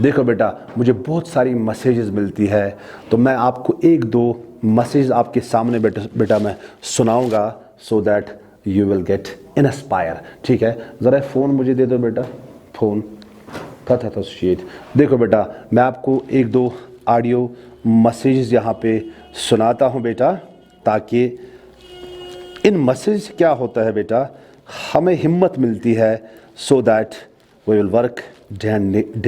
देखो बेटा, मुझे बहुत सारी मैसेजेस मिलती है, तो मैं आपको एक दो मैसेज आपके सामने बेटा मैं सुनाऊंगा, so that you will get inspire. ठीक है, ज़रा फ़ोन मुझे दे दो बेटा, फ़ोन था शेड। देखो बेटा, मैं आपको एक दो ऑडियो मैसेजेस यहाँ पे सुनाता हूँ बेटा, ताकि इन मैसेज से क्या होता है बेटा, हमें हिम्मत मिलती है, so that we will work day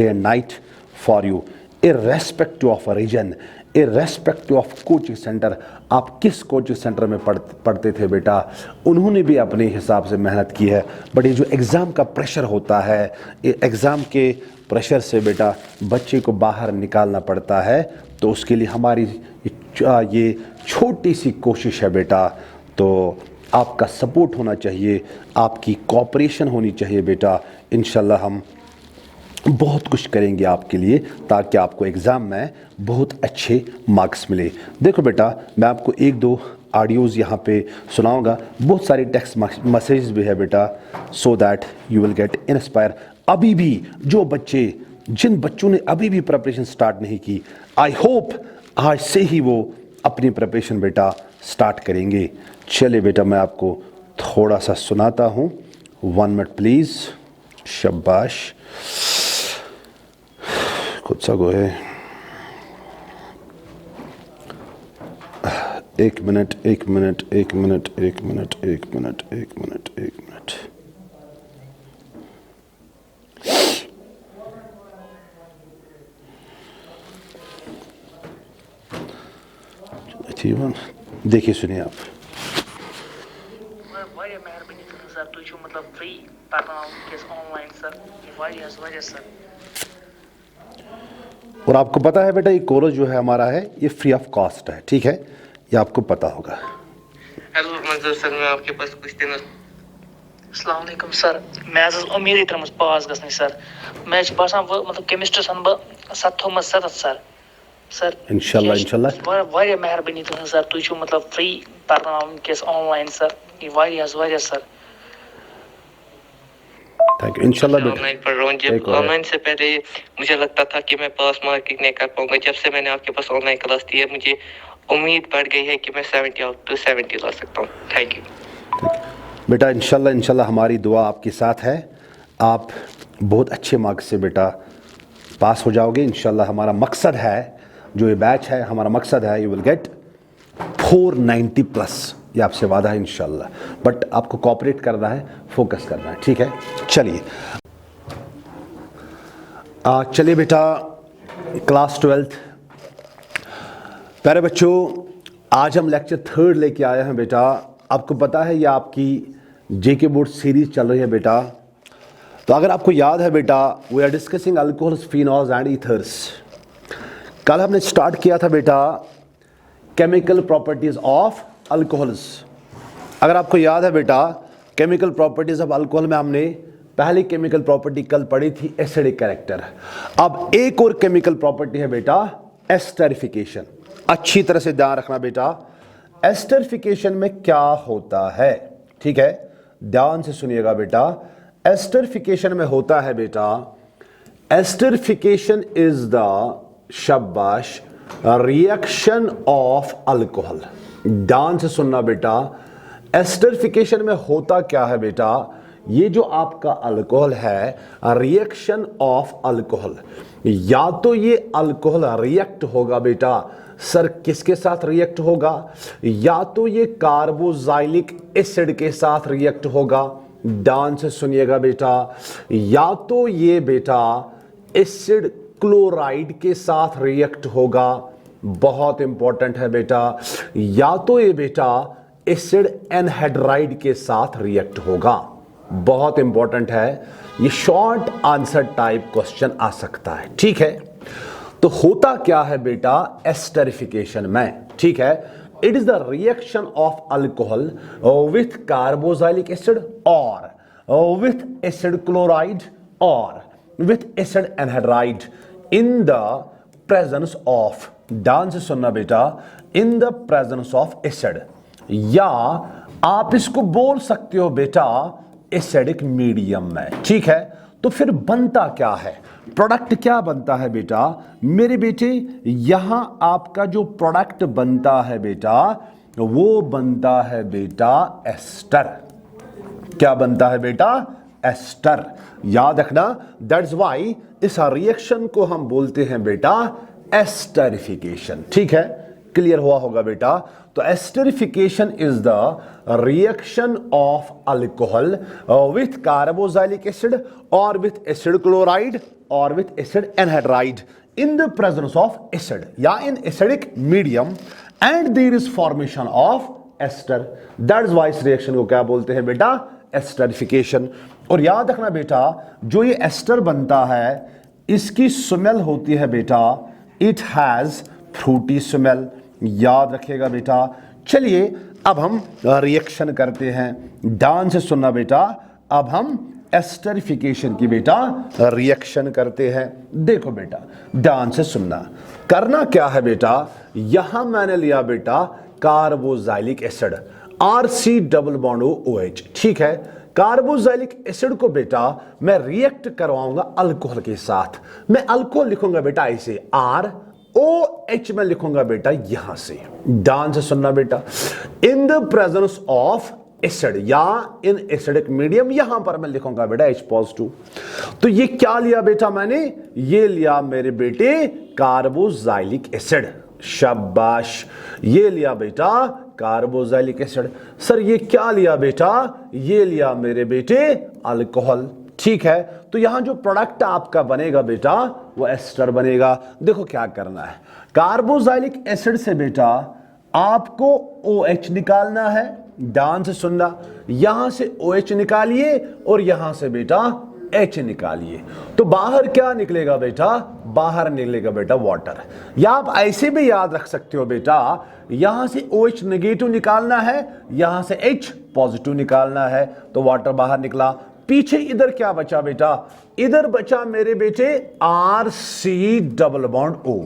and night for you, irrespective of region, irrespective of coaching centre. आप किस कोचिंग सेंटर में पढ़ते थे बेटा, उन्होंने भी अपने हिसाब से मेहनत की है, बट ये जो एग्ज़ाम का प्रेशर होता है, ये एग्ज़ाम के प्रेशर से बेटा बच्चे को बाहर निकालना पड़ता है। तो उसके लिए हमारी ये छोटी सी कोशिश है बेटा, तो आपका सपोर्ट होना चाहिए, आपकी कोऑपरेशन होनी चाहिए बेटा। इंशाल्लाह हम बहुत कुछ करेंगे आपके लिए, ताकि आपको एग्ज़ाम में बहुत अच्छे मार्क्स मिले। देखो बेटा, मैं आपको एक दो ऑडियोज़ यहाँ पे सुनाऊंगा, बहुत सारे टेक्स्ट मैसेजेस भी है बेटा, so that you will get inspire. अभी भी जिन बच्चों ने अभी भी प्रिपरेशन स्टार्ट नहीं की, आई होप आज से ही वो अपनी प्रिपरेशन बेटा स्टार्ट करेंगे। चलिए बेटा, मैं आपको थोड़ा सा सुनाता हूँ, 1 मिनट प्लीज़। शाबाश, खुद सा गो है, 1 minute 1 minute 1 minute 1 minute 1 minute 1 minute 1 minute. देखिए, सुनिए आप। और आपको पता है बेटा, ये कोर्स जो है हमारा है, ये फ्री ऑफ कॉस्ट है। ठीक है, ये आपको पता होगा। हेलो मंजूर सर, मैं आपके पास कुछ दिन। अस्सलाम वालेकुम सर, मैं उम्मीद थी पास गई सर, मैं बसान मतलब केमिस्ट्री सन बह 7 सर। सर इंशाल्लाह वारिया मेहरबानी तुम सर, तुम मतलब फ्री पढ़ाना वनकस ऑनलाइन सर, ये वारिया सर। Thank you. इंशाल्लाह ऑनलाइन पढ़ रहा हूँ। जब ऑनलाइन से पहले मुझे लगता था कि मैं पास मार्किंग नहीं कर पाऊंगा, जब से मैंने आपके पास ऑनलाइन क्लास दी है, मुझे उम्मीद बढ़ गई है कि मैं 70 आउट टू 70 ला सकता हूँ। थैंक यू बेटा। इंशाल्लाह हमारी दुआ आपके साथ है, आप बहुत अच्छे मार्क्स से बेटा पास हो जाओगे। इंशाल्लाह हमारा मकसद है, जो ये बैच है, हमारा मकसद है, यू विल गेट 490 प्लस, ये आपसे वादा है इंशाल्लाह। बट आपको कोऑपरेट करना है, फोकस करना है। ठीक है, चलिए बेटा, क्लास 12 प्यारे बच्चों, आज हम लेक्चर 3 लेके आए हैं बेटा। आपको पता है ये आपकी जेके बोर्ड सीरीज चल रही है बेटा। तो अगर आपको याद है बेटा, we are discussing alcohols, phenols and ethers. कल हमने स्टार्ट किया था बेटा केमिकल प्रॉपर्टीज ऑफ अल्कोहल्स। अगर आपको याद है बेटा, केमिकल प्रॉपर्टीज ऑफ अल्कोहल में हमने पहली केमिकल प्रॉपर्टी कल पढ़ी थी, एसिडिक कैरेक्टर। अब एक और केमिकल प्रॉपर्टी है बेटा, एस्टरिफिकेशन। अच्छी तरह से ध्यान रखना बेटा, एस्टरिफिकेशन में क्या होता है। ठीक है, ध्यान से सुनिएगा बेटा। एस्टरिफिकेशन में होता है बेटा, एस्टरिफिकेशन इज द शाबाश रिएक्शन ऑफ अल्कोहल। ध्यान से सुनना बेटा, एस्टरिफिकेशन में होता क्या है बेटा, ये जो आपका अल्कोहल है, रिएक्शन ऑफ अल्कोहल, या तो ये अल्कोहल रिएक्ट होगा बेटा, सर किसके साथ रिएक्ट होगा, या तो ये कार्बोक्सिलिक एसिड के साथ रिएक्ट होगा। ध्यान से सुनिएगा बेटा, या तो ये बेटा एसिड क्लोराइड के साथ रिएक्ट होगा, बहुत इंपॉर्टेंट है बेटा, या तो ये बेटा एसिड एनहाइड्राइड के साथ रिएक्ट होगा, बहुत इंपॉर्टेंट है। ये शॉर्ट आंसर टाइप क्वेश्चन आ सकता है। ठीक है, तो होता क्या है बेटा एस्टरिफिकेशन में, ठीक है, it is the reaction of alcohol with carboxylic acid और विथ एसिड क्लोराइड और with acid anhydride in the presence of, dance सुनना बेटा, इन द प्रेजेंस ऑफ एसिड, या आप इसको बोल सकते हो बेटा एसिडिक मीडियम में। ठीक है, तो फिर बनता क्या है, प्रोडक्ट क्या बनता है बेटा मेरे बेटे? यहां आपका जो प्रोडक्ट बनता है बेटा वो बनता है बेटा एस्टर। क्या बनता है बेटा? एस्टर। याद रखना, दैट्स वाई इस रिएक्शन को हम बोलते हैं बेटा एस्टरिफिकेशन। ठीक है, क्लियर हुआ होगा बेटा? तो esterification is the reaction of alcohol with carboxylic acid और विथ एसिड क्लोराइड और with acid anhydride in the presence of acid या in acidic medium and there is formation of ester. That's why इस reaction को क्या बोलते हैं बेटा? Esterification. और याद रखना बेटा, जो ये एस्टर बनता है इसकी स्मेल होती है बेटा, इट हैज फ्रूटी स्मेल। याद रखिएगा बेटा। चलिए अब हम रिएक्शन करते हैं, ध्यान से सुनना बेटा। अब हम एस्टरिफिकेशन की बेटा रिएक्शन करते हैं। देखो बेटा ध्यान से सुनना, करना क्या है बेटा, यहां मैंने लिया बेटा carboxylic acid RC double bond OH। ठीक है, कार्बोक्सिलिक एसिड को बेटा मैं रिएक्ट करवाऊंगा अल्कोहल के साथ। मैं अल्कोहल लिखूंगा बेटा ऐसे ROH में लिखूंगा बेटा यहां से। ध्यान से सुनना बेटा, इन द प्रेजेंस ऑफ एसिड या इन एसिडिक मीडियम, यहां पर मैं लिखूंगा बेटा H+2। तो ये क्या लिया बेटा मैंने? ये लिया मेरे बेटे कार्बोक्सिलिक एसिड। शाबाश, ये लिया बेटा कार्बोक्सिलिक एसिड। सर ये क्या लिया बेटा? ये लिया मेरे बेटे अल्कोहल। ठीक है, तो यहां जो प्रोडक्ट आपका बनेगा बेटा वो एस्टर बनेगा। देखो क्या करना है, कार्बोक्सिलिक एसिड से बेटा आपको OH निकालना है। ध्यान से सुनना, यहां से OH निकालिए और यहां से बेटा H निकालिए। तो बाहर क्या निकलेगा बेटा? बाहर निकलेगा बेटा वाटर। या आप ऐसे भी याद रख सकते हो बेटा, यहां से OH नेगेटिव निकालना है, यहां से H पॉजिटिव निकालना है, तो वाटर बाहर निकला। पीछे इधर क्या बचा बेटा? इधर बचा मेरे बेटे RC डबल बॉन्ड O।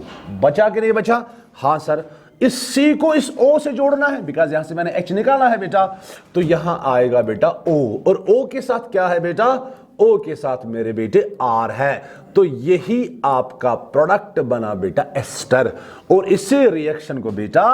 बचा कि नहीं बचा? हाँ सर। इस C को इस O से जोड़ना है, बिकॉज यहां से मैंने H निकाला है बेटा, तो यहां आएगा बेटा O। और O के साथ क्या है बेटा? O के साथ मेरे बेटे R है। तो यही आपका प्रोडक्ट बना बेटा एस्टर। और इसी रिएक्शन को बेटा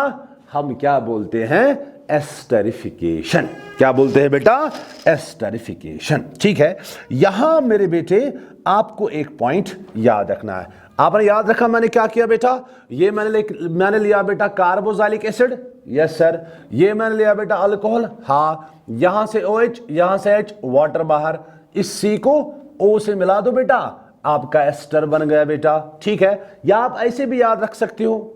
हम क्या बोलते हैं? एस्टरिफिकेशन। क्या बोलते हैं बेटा? एस्टरिफिकेशन। ठीक है, यहां मेरे बेटे आपको एक पॉइंट याद रखना है। आपने याद रखा मैंने क्या किया बेटा? ये मैंने लिया बेटा कार्बोक्सिलिक एसिड। Yes sir. ये मैंने लिया बेटा अल्कोहल। हाँ, यहां से OH, यहां से H, वाटर बाहर। इस C को O से मिला दो बेटा, आपका एस्टर बन गया बेटा। ठीक है, या आप ऐसे भी याद रख सकते हो,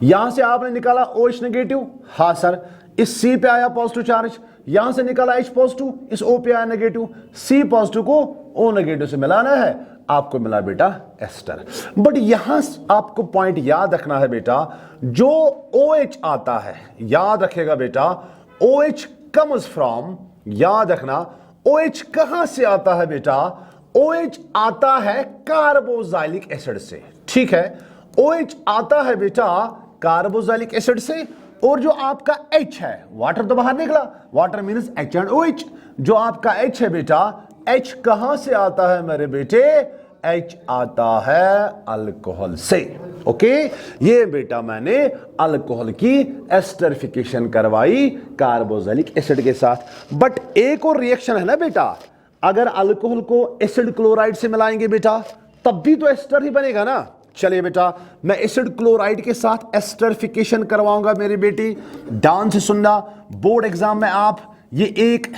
यहां से आपने निकाला OH नेगेटिव। हाँ सर। इस C पे आया पॉजिटिव चार्ज, यहां से निकाला H पॉजिटिव, इस O पे आया नेगेटिव। C पॉजिटिव को O नेगेटिव से मिलाना है, आपको मिला बेटा एस्टर। बट यहां आपको पॉइंट याद रखना है बेटा, जो OH आता है, याद रखेगा बेटा, OH कम्स फ्रॉम, याद रखना OH कहां से आता है बेटा? OH आता है कार्बोक्सिलिक एसिड से। ठीक है, OH आता है बेटा कार्बोक्सिलिक एसिड से, और जो आपका H है, वाटर तो बाहर निकला, water means H and OH। जो आपका H है बेटा, H कहां से आता है मेरे बेटे? H आता है अल्कोहल से। ओके, ये बेटा मैंने अल्कोहल की एस्टरिफिकेशन करवाई कार्बोक्सिलिक एसिड के साथ। बट एक और रिएक्शन है ना बेटा, अगर अल्कोहल को एसिड क्लोराइड से मिलाएंगे बेटा तब भी तो एस्टर ही बनेगा ना। चलिए बेटा, मैं एसिड क्लोराइड के साथ एस्टरिफिकेशन करवाऊंगा मेरी बेटी। ध्यान से सुनना, बोर्ड एग्जाम में आप ये एक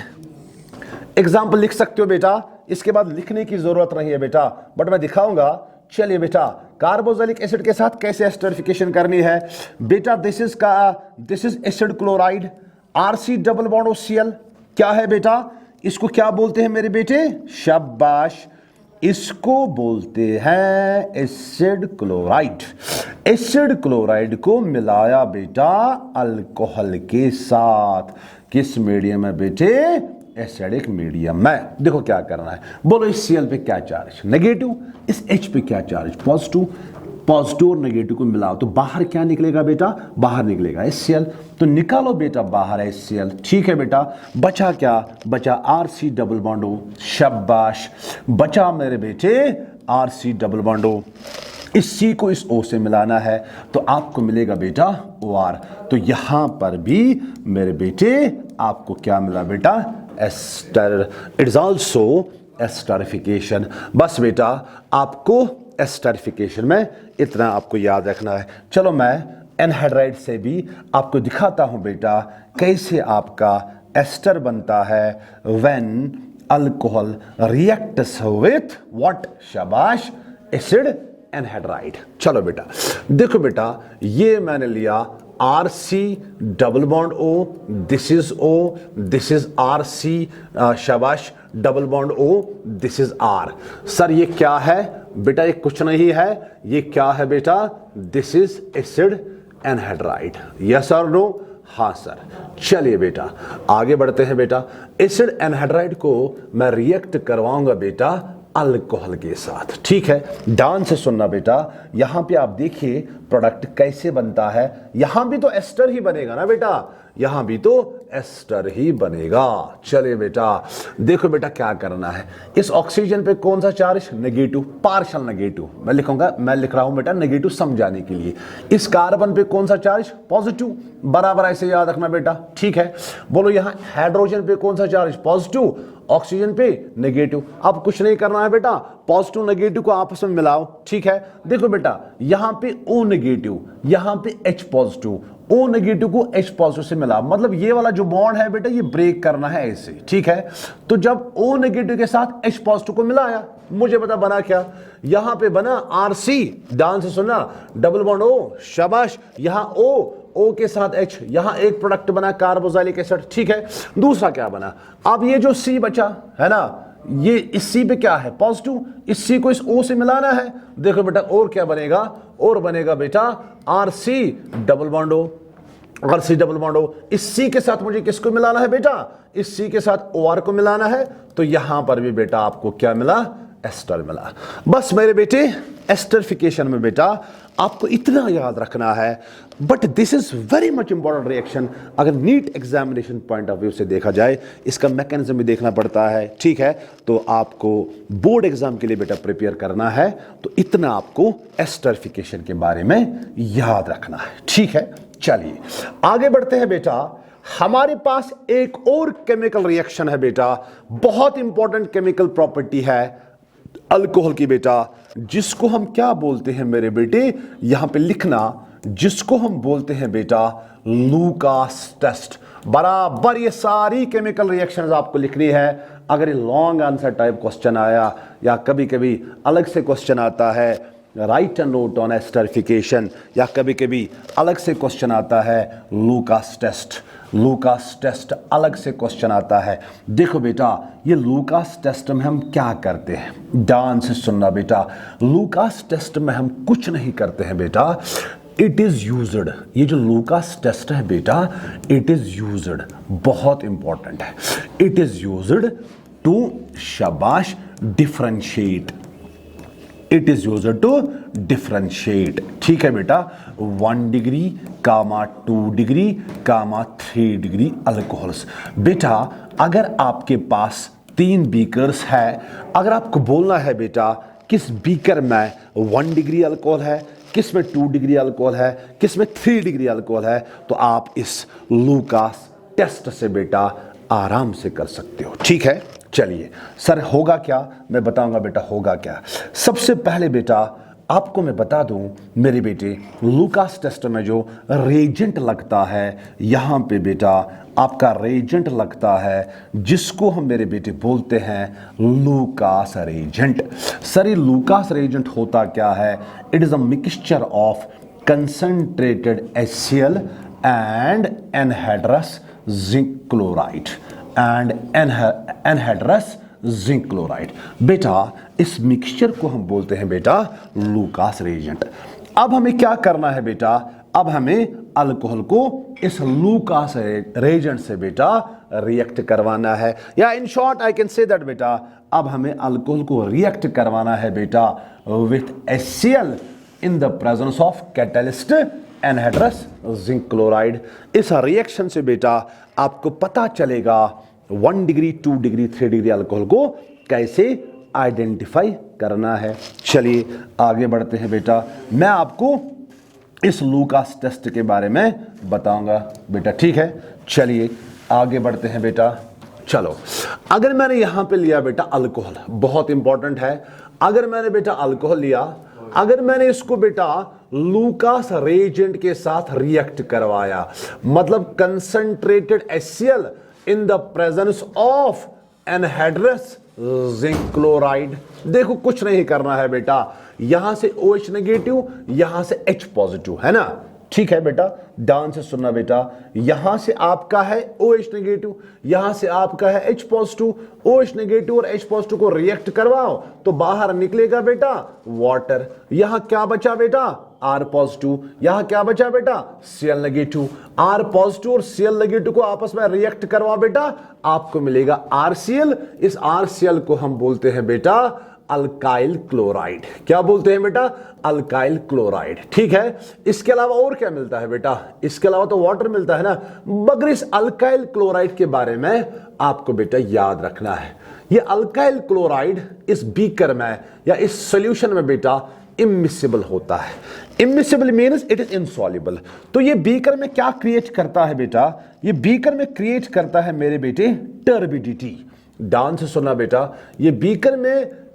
एग्जाम्पल लिख सकते हो बेटा, इसके बाद लिखने की जरूरत नहीं है बेटा, बट मैं दिखाऊंगा। चलिए बेटा, कार्बोक्सिलिक एसिड के साथ कैसे एस्टरिफिकेशन करनी है बेटा। This is acid chloride, RC double bond OCl। क्या है बेटा? इसको क्या बोलते हैं मेरे बेटे? शाबाश, इसको बोलते हैं एसिड क्लोराइड। एसिड क्लोराइड को मिलाया बेटा अल्कोहल के साथ। किस मीडियम है बेटे? एसिडिक मीडियम में। देखो क्या करना है, बोलो इस Cl पे क्या चार्ज? नेगेटिव। इस H पे क्या चार्ज? पॉजिटिव। पॉजिटिव और नेगेटिव को मिलाओ तो बाहर क्या निकलेगा बेटा, बाहर निकलेगा HCl। तो निकालो बेटा बाहर HCl, ठीक है बेटा। बचा क्या, बचा RC डबल बॉन्ड O, शाबाश। बचा मेरे बेटे RC डबल बॉन्ड O। इस C को इस O से मिलाना है तो आपको मिलेगा बेटा OR। तो यहां पर भी मेरे बेटे आपको क्या मिला बेटा, ester. It is also esterification. बस बेटा आपको एस्टरिफिकेशन में इतना आपको याद रखना है। चलो मैं एनहाइड्राइड से भी आपको दिखाता हूं बेटा कैसे आपका एस्टर बनता है when alcohol reacts with what, शाबाश, एसिड एनहाइड्राइड। चलो बेटा देखो बेटा, ये मैंने लिया RC double bond O, this is O, this is RC, शाबाश, double bond O, this is R। Sir ये क्या है बेटा, ये कुछ नहीं है, ये क्या है बेटा, this is acid anhydride. Yes और नो, हाँ सर। चलिए बेटा आगे बढ़ते हैं बेटा। एसिड एनहाइड्राइड को मैं रिएक्ट करवाऊंगा बेटा अल्कोहल के साथ, ठीक है। ध्यान से सुनना बेटा, यहां पे आप देखिए प्रोडक्ट कैसे बनता है। यहां भी तो एस्टर ही बनेगा ना बेटा, यहां भी तो एस्टर ही बनेगा। चलिए बेटा देखो बेटा क्या करना है। इस ऑक्सीजन पे कौन सा चार्ज, नेगेटिव, पार्शियल नेगेटिव। मैं लिखूंगा, मैं लिख रहा हूं बेटा नेगेटिव समझाने के लिए। इस कार्बन पे कौन सा चार्ज, पॉजिटिव, बराबर ऐसे याद रखना बेटा, ठीक है। बोलो यहां हाइड्रोजन पे कौन सा चार्ज, पॉजिटिव, ऑक्सीजन पे नेगेटिव। अब कुछ नहीं करना है बेटा, पॉजिटिव नेगेटिव को आपस में मिलाओ, ठीक है। देखो बेटा यहां पे O नेगेटिव, यहां पे H पॉजिटिव, O नेगेटिव को H पॉजिटिव से मिला, मतलब ये वाला जो बॉन्ड है बेटा ये ब्रेक करना है ऐसे, ठीक है। तो जब O नेगेटिव के साथ H पॉजिटिव को मिलाया, मुझे पता बना क्या, यहां पे बना RC, ध्यान से सुनना, डबल बॉन्ड O, शाबाश। यहां O के साथ H, यहां एक प्रोडक्ट बना कार्बोक्सिलिक एसिड, ठीक है। दूसरा क्या बना, अब ये जो C बचा है ना, ये इस C पे क्या है, पॉजिटिव, इस C को इस O से मिलाना है। देखो बेटा और क्या बनेगा, और बनेगा बेटा RC double bond O, RC double bond O। इस C के साथ मुझे किसको मिलाना है बेटा, इस C के साथ OR को मिलाना है। तो यहां पर भी बेटा आपको क्या मिला, एस्टर मिला। बस मेरे बेटे एस्टरिफिकेशन में बेटा आपको इतना याद रखना है, but this is very much important reaction. अगर NEET examination point of view से देखा जाए, इसका मैकेनिज्म भी देखना पड़ता है, ठीक है। तो आपको बोर्ड एग्जाम के लिए बेटा प्रिपेयर करना है, तो इतना आपको एस्टरिफिकेशन के बारे में याद रखना है, ठीक है। चलिए आगे बढ़ते हैं बेटा। हमारे पास एक और केमिकल रिएक्शन है बेटा, बहुत इंपॉर्टेंट केमिकल प्रॉपर्टी है अल्कोहल की बेटा, जिसको हम क्या बोलते हैं मेरे बेटे, यहां पे लिखना, जिसको हम बोलते हैं बेटा लूकास टेस्ट। बराबर ये सारी केमिकल रिएक्शंस आपको लिखनी है। अगर ये लॉन्ग आंसर टाइप क्वेश्चन आया या कभी कभी अलग से क्वेश्चन आता है, right a note on esterification, या कभी कभी अलग से क्वेश्चन आता है लूकास टेस्ट, लूकास टेस्ट अलग से क्वेश्चन आता है। देखो बेटा ये लूकास टेस्ट में हम क्या करते हैं, ध्यान से सुनना बेटा। लूकास टेस्ट में हम कुछ नहीं करते हैं बेटा, इट इज यूज्ड, ये जो लूकास टेस्ट है बेटा, इट इज यूज्ड, बहुत इंपॉर्टेंट है, इट इज यूज्ड टू, शाबाश, differentiate, it is used to differentiate, ठीक है बेटा। 1 degree comma 2 degree comma 3 degree alcohols. बेटा अगर आपके पास 3 बीकर्स है, अगर आपको बोलना है बेटा किस बीकर में 1 डिग्री अल्कोहल है, किस में 2 डिग्री अल्कोहल है, किस में 3 डिग्री अल्कोहल है, तो आप इस लूकास टेस्ट से बेटा आराम से कर सकते हो, ठीक है। चलिए सर होगा क्या, मैं बताऊंगा बेटा होगा क्या। सबसे पहले बेटा आपको मैं बता दूं मेरे बेटे, लूकास टेस्ट में जो रेजेंट लगता है, यहां पे बेटा आपका रेजेंट लगता है, जिसको हम मेरे बेटे बोलते हैं लूकास रेजेंट। सर ये लूकास रेजेंट होता क्या है, it is a mixture of concentrated HCl and anhydrous zinc chloride and anhydrous zinc chloride. बेटा इस मिक्सचर को हम बोलते हैं बेटा लूकास रेजेंट। अब हमें क्या करना है बेटा, अब हमें अल्कोहल को इस लूकास रेजेंट से बेटा रिएक्ट करवाना है, या in short I can say that बेटा अब हमें अल्कोहल को रिएक्ट करवाना है बेटा with HCl in the presence of catalyst anhydrous zinc chloride. इस रिएक्शन से बेटा आपको पता चलेगा 1 डिग्री 2 डिग्री 3 डिग्री अल्कोहल को कैसे आइडेंटिफाई करना है। चलिए आगे बढ़ते हैं बेटा, मैं आपको इस लूकास टेस्ट के बारे में बताऊंगा बेटा, ठीक है। चलिए आगे बढ़ते हैं बेटा। चलो, अगर मैंने यहां पे लिया बेटा अल्कोहल, बहुत इंपॉर्टेंट है, अगर मैंने बेटा अल्कोहल लिया, अगर मैंने इसको बेटा लूकास रेजेंट के साथ रिएक्ट करवाया, मतलब concentrated HCl in the presence of anhydrous zinc chloride. देखो कुछ नहीं करना है बेटा, यहां से OH नेगेटिव, यहां से H पॉजिटिव, है ना, ठीक है बेटा। ध्यान से सुनना बेटा, यहां से आपका है OH नेगेटिव, यहां से आपका है H पॉजिटिव। OH नेगेटिव और H पॉजिटिव को रिएक्ट करवाओ तो बाहर निकलेगा बेटा वाटर। यहां क्या बचा बेटा R पॉजिटिव, यहां क्या बचा बेटा Cl नेगेटिव। R पॉजिटिव और Cl नेगेटिव को आपस में रिएक्ट करवा बेटा, आपको मिलेगा RCl। इस RCl को हम बोलते हैं बेटा अल्काइल क्लोराइड। क्या बोलते हैं बेटा अल्काइल क्लोराइड, ठीक है। इसके अलावा और क्या मिलता है बेटा, इसके अलावा तो वाटर मिलता है ना, मगर इस अल्काइल क्लोराइड के बारे में आपको बेटा याद रखना है, ये अल्काइल क्लोराइड इस बीकर में या इस सॉल्यूशन में बेटा इमिसिबल होता है। Immiscible means it is insoluble. तो ये बीकर में क्या क्रिएट करता है बेटा, ये बीकर में क्रिएट करता है मेरे बेटे टर्बिडिटी। ध्यान से सुनना बेटा, ये बीकर में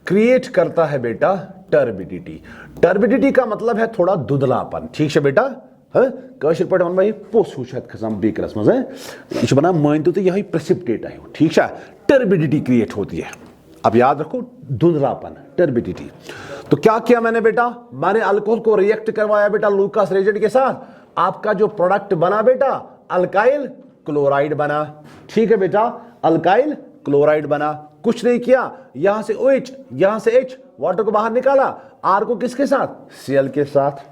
क्रिएट करता है बेटा टर्बिडिटी। टर्बिडिटी का मतलब है थोड़ा दुधलापन, ठीक है बेटा। कशिर पे वन पोसू खसान बीकरस मज यह बना मानते तो यह प्रेसिपिटेट आयो, ठीक है। टर्बिडिटी क्रिएट होती है, अब याद रखो धुंधलापन टर्बिडिटी। तो क्या किया मैंने बेटा, मैंने अल्कोहल को रिएक्ट करवाया बेटा लूकास रेजेंट के साथ, आपका जो प्रोडक्ट बना बेटा अल्काइल क्लोराइड बना, ठीक है बेटा, अल्काइल क्लोराइड बना। कुछ नहीं किया, यहां से OH, यहां से H, वाटर को बाहर निकाला, R को किसके साथ Cl के साथ,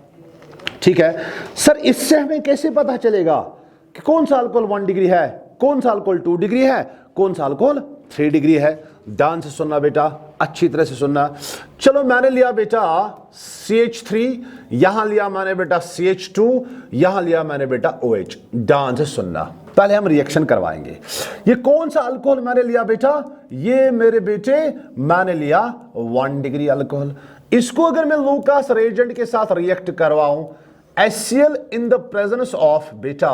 ठीक है। सर इससे हमें कैसे पता चलेगा कि कौन सा अल्कोहल 1 डिग्री है, कौन सा अल्कोहल 2 डिग्री है, कौन सा अल्कोहल 3 डिग्री है। ध्यान से सुनना बेटा, अच्छी तरह से सुनना। चलो मैंने लिया बेटा CH3, यहां लिया मैंने बेटा CH2, यहां लिया मैंने बेटा OH। ध्यान से सुनना, पहले हम रिएक्शन करवाएंगे। ये कौन सा अल्कोहल मैंने लिया बेटा, ये मेरे बेटे मैंने लिया 1 डिग्री अल्कोहल। इसको अगर मैं लूकास रेजेंट के साथ रिएक्ट करवाऊं, HCl in the presence of बेटा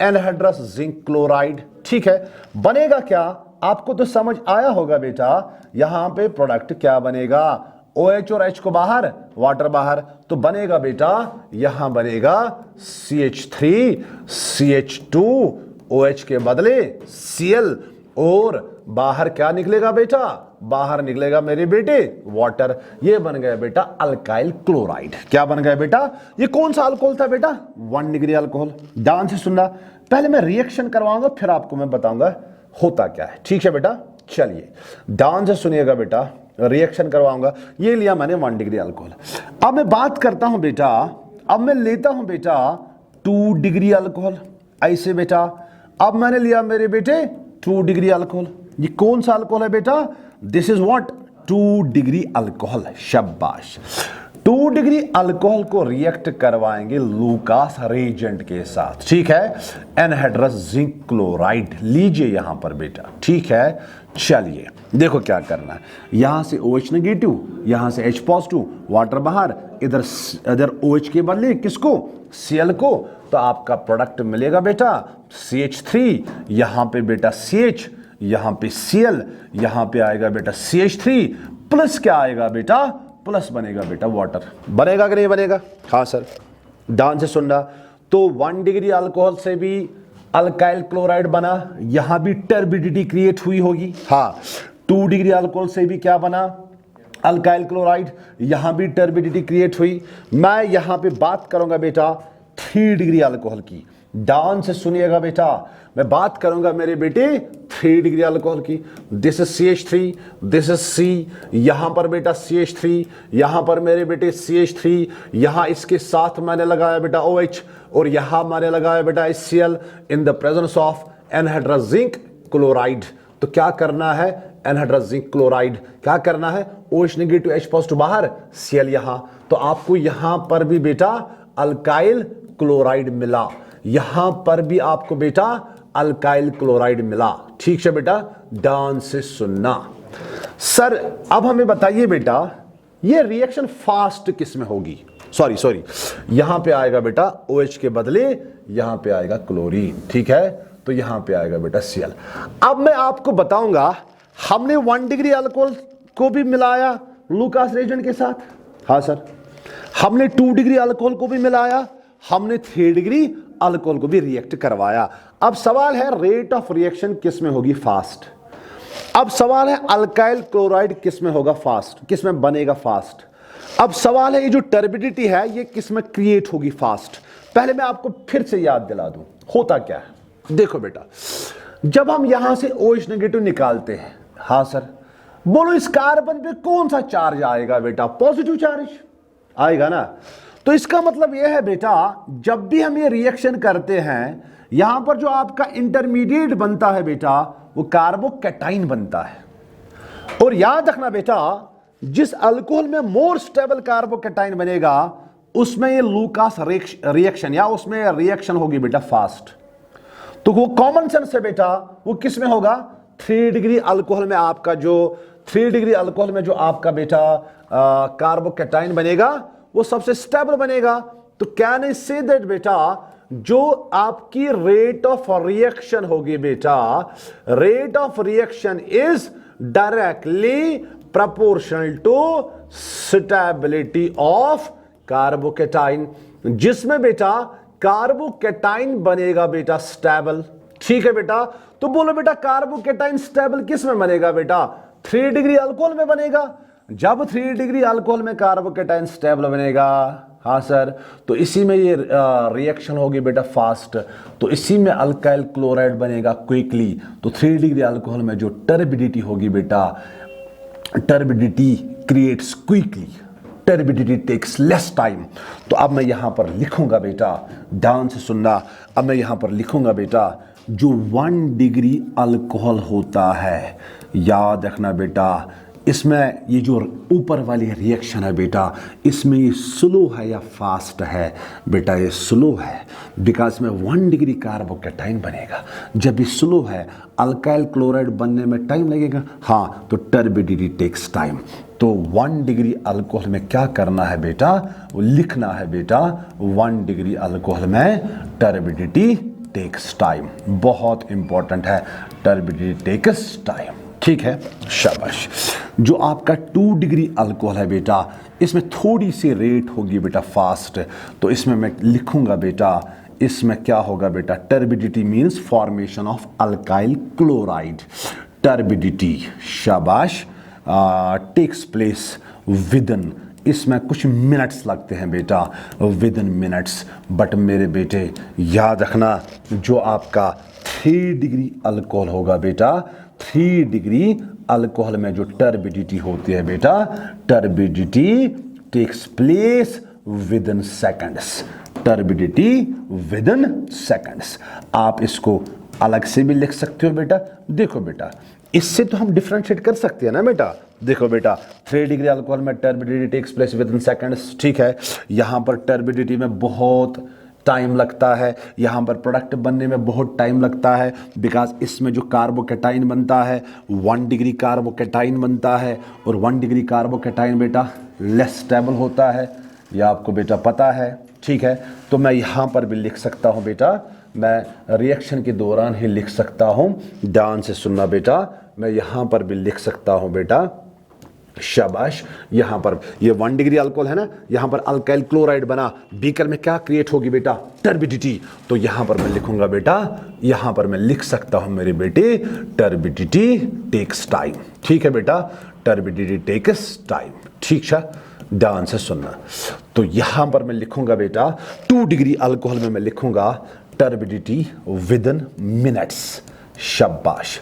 एनहाइड्रस जिंक क्लोराइड, ठीक है, बनेगा क्या, आपको तो समझ आया होगा बेटा। यहां पे प्रोडक्ट क्या बनेगा, OH और H को बाहर, वाटर बाहर, तो बनेगा बेटा यहां बनेगा CH3 CH2, OH के बदले Cl, और बाहर क्या निकलेगा बेटा, बाहर निकलेगा मेरे बेटे वाटर। ये बन गया बेटा अल्काइल क्लोराइड। क्या बन गया बेटा, ये कौन सा अल्कोहल था बेटा 1 डिग्री अल्कोहल। ध्यान से सुनना, पहले मैं रिएक्शन करवाऊंगा फिर आपको मैं बताऊंगा होता क्या है, ठीक है बेटा। चलिए ध्यान से सुनिएगा बेटा, रिएक्शन करवाऊंगा। ये लिया मैंने 1 डिग्री अल्कोहल। अब मैं बात करता हूं बेटा, अब मैं लेता हूं बेटा 2 डिग्री अल्कोहल, ऐसे बेटा। अब मैंने लिया मेरे बेटे 2 डिग्री अल्कोहल। ये कौन सा अल्कोहल है बेटा, this is what 2 degree alcohol. शाबाश, 2 डिग्री अल्कोहल को रिएक्ट करवाएंगे लूकास रेजेंट के साथ, ठीक है, एनहाइड्रस जिंक क्लोराइड लीजिए यहां पर बेटा, ठीक है। चलिए देखो क्या करना है, यहां से OH नेगेटिव, यहां से H पॉजिटिव, वाटर बाहर, इधर OH के बदले किसको Cl को, तो आपका प्रोडक्ट मिलेगा बेटा CH3, यहां पे बेटा CH, यहां पे Cl, यहां पे आएगा बेटा CH3 प्लस क्या आएगा बेटा, प्लस बनेगा बेटा वाटर। बनेगा कि नहीं बनेगा, हाँ सर। ध्यान से सुनना, तो 1 डिग्री अल्कोहल से भी अल्काइल क्लोराइड बना, यहां भी टर्बिडिटी क्रिएट हुई होगी, हाँ। 2 डिग्री अल्कोहल से भी क्या बना, अल्काइल क्लोराइड, यहां भी टर्बिडिटी क्रिएट हुई। मैं यहां पे बात करूंगा बेटा 3 डिग्री अल्कोहल की। ध्यान से सुनिएगा बेटा, मैं बात करूंगा मेरे बेटे 3 डिग्री अल्कोहल की। This is CH3, this is C, यहां पर बेटा CH3, यहां पर मेरे बेटे CH3, यहां इसके साथ मैंने लगाया बेटा OH, और यहां मैंने लगाया बेटा Cl in the presence of anhydrous zinc chloride. तो क्या करना है, एनहाइड्रस जिंक क्लोराइड क्या करना है, OH नेगेटिव H पॉजिटिव बाहर, Cl यहां, तो आपको यहां पर भी बेटा अल्काइल क्लोराइड मिला, यहां पर भी आपको बेटा अल्काइल क्लोराइड मिला। ठीक है बेटा, ध्यान से सुनना। सर अब हमें बताइए बेटा ये रिएक्शन फास्ट किस में होगी? सॉरी यहां पे आएगा बेटा OH के बदले यहां पे आएगा क्लोरीन। ठीक है, तो यहां पे आएगा बेटा Cl। अब मैं आपको बताऊंगा, हमने 1 डिग्री अल्कोहल को भी मिलाया लूकास रिएजेंट के साथ, हाँ सर। हमने 2 डिग्री अल्कोहल को भी मिलाया, हमने 3 डिग्री अल्कोहल को भी रिएक्ट करवाया। अब सवाल है रेट ऑफ रिएक्शन किस में होगी? फास्ट। अब सवाल है अल्काइल क्लोराइड किस में होगा फास्ट, किस में बनेगा फास्ट। अब सवाल है ये जो टर्बिडिटी है ये किस में क्रिएट होगी फास्ट। पहले मैं आपको फिर से याद दिला दूं होता क्या है। देखो बेटा, जब हम यहां से OH नेगेटिव निकालते हैं, हाँ सर, बोलो इस कार्बन पे कौन सा चार्ज आएगा बेटा? पॉजिटिव चार्ज आएगा ना। तो इसका मतलब यह है बेटा, जब भी हम ये रिएक्शन करते हैं यहां पर जो आपका इंटरमीडिएट बनता है बेटा वो कार्बोकैटाइन बनता है। और याद रखना बेटा, जिस अल्कोहल में मोर स्टेबल कार्बोकैटाइन बनेगा उसमें ये लूकास रिएक्शन या उसमें रिएक्शन होगी बेटा फास्ट। तो वो कॉमन सेंस है बेटा, वो किस में होगा? 3 डिग्री अल्कोहल में आपका जो 3 डिग्री अल्कोहल में जो आपका बेटा कार्बोकैटाइन बनेगा वो सबसे स्टेबल बनेगा। तो कैन आई से दैट बेटा जो आपकी रेट ऑफ रिएक्शन होगी बेटा, rate of reaction is directly proportional to stability of carbocation, जिसमें बेटा कार्बोकैटाइन बनेगा बेटा स्टेबल। ठीक है बेटा, तो बोलो बेटा कार्बोकैटाइन स्टेबल किस में बनेगा बेटा? 3 डिग्री अल्कोहल में बनेगा। जब 3 डिग्री अल्कोहल में कार्बोकैटाइन स्टेबल बनेगा, हाँ सर, तो इसी में ये रिएक्शन होगी बेटा फास्ट। तो इसी में अल्काइल क्लोराइड बनेगा क्विकली। तो 3 डिग्री अल्कोहल में जो टर्बिडिटी होगी बेटा, turbidity creates quickly, turbidity takes less time. तो अब मैं यहां पर लिखूंगा बेटा, ध्यान से सुनना, अब मैं यहां पर लिखूंगा बेटा जो 1 डिग्री अल्कोहल होता है, याद रखना बेटा इसमें ये जो ऊपर वाली रिएक्शन है बेटा इसमें ये स्लो है या फास्ट है? बेटा ये स्लो है, बिकॉज में 1 डिग्री कार्बोकैटाइन बनेगा। जब ये स्लो है अल्काइल क्लोराइड बनने में टाइम लगेगा, हाँ, तो टर्बिडिटी टेक्स टाइम। तो 1 डिग्री अल्कोहल में क्या करना है बेटा? वो लिखना है बेटा 1 डिग्री अल्कोहल में टर्बिडिटी टेक्स टाइम। बहुत इंपॉर्टेंट है, टर्बिडिटी टेक्स टाइम। ठीक है, शाबाश। जो आपका 2 डिग्री अल्कोहल है बेटा इसमें थोड़ी सी रेट होगी बेटा फास्ट। तो इसमें मैं लिखूंगा बेटा, इसमें क्या होगा बेटा? Turbidity means formation of alkyl chloride. Turbidity, शाबाश, टेक्स प्लेस विदिन, इसमें कुछ मिनट्स लगते हैं बेटा, विदिन मिनट्स। बट मेरे बेटे याद रखना जो आपका 3 डिग्री अल्कोहल होगा बेटा, 3 डिग्री अल्कोहल में जो टर्बिडिटी होती है बेटा, turbidity takes place within seconds. Turbidity within seconds. आप इसको अलग से भी लिख सकते हो बेटा। देखो बेटा इससे तो हम डिफरेंशिएट कर सकते हैं ना बेटा। देखो बेटा 3 डिग्री अल्कोहल में turbidity takes place within seconds. ठीक है, यहां पर टर्बिडिटी में बहुत टाइम लगता है, यहाँ पर प्रोडक्ट बनने में बहुत टाइम लगता है, बिकॉज इसमें जो कार्बोकैटाइन बनता है 1 डिग्री कार्बोकैटाइन बनता है, और 1 डिग्री कार्बोकैटाइन बेटा लेस स्टेबल होता है, यह आपको बेटा पता है। ठीक है, तो मैं यहाँ पर भी लिख सकता हूँ बेटा, मैं रिएक्शन के दौरान ही लिख सकता हूँ, ध्यान से सुनना बेटा, मैं यहाँ पर भी लिख सकता हूँ बेटा, शाबाश। यहां पर ये 1 डिग्री अल्कोहल है ना, यहां पर अल्काइल क्लोराइड बना, बीकर में क्या क्रिएट होगी बेटा? टर्बिडिटी। तो यहां पर मैं लिखूंगा बेटा, यहां पर मैं लिख सकता हूं मेरे बेटे टर्बिडिटी टेक्स टाइम। ठीक है बेटा, टर्बिडिटी टेक्स टाइम। ठीक है, ध्यान से सुनना। तो यहां पर मैं लिखूंगा बेटा 2 डिग्री अल्कोहल में मैं लिखूंगा टर्बिडिटी विदिन मिनट्स। शाबाश,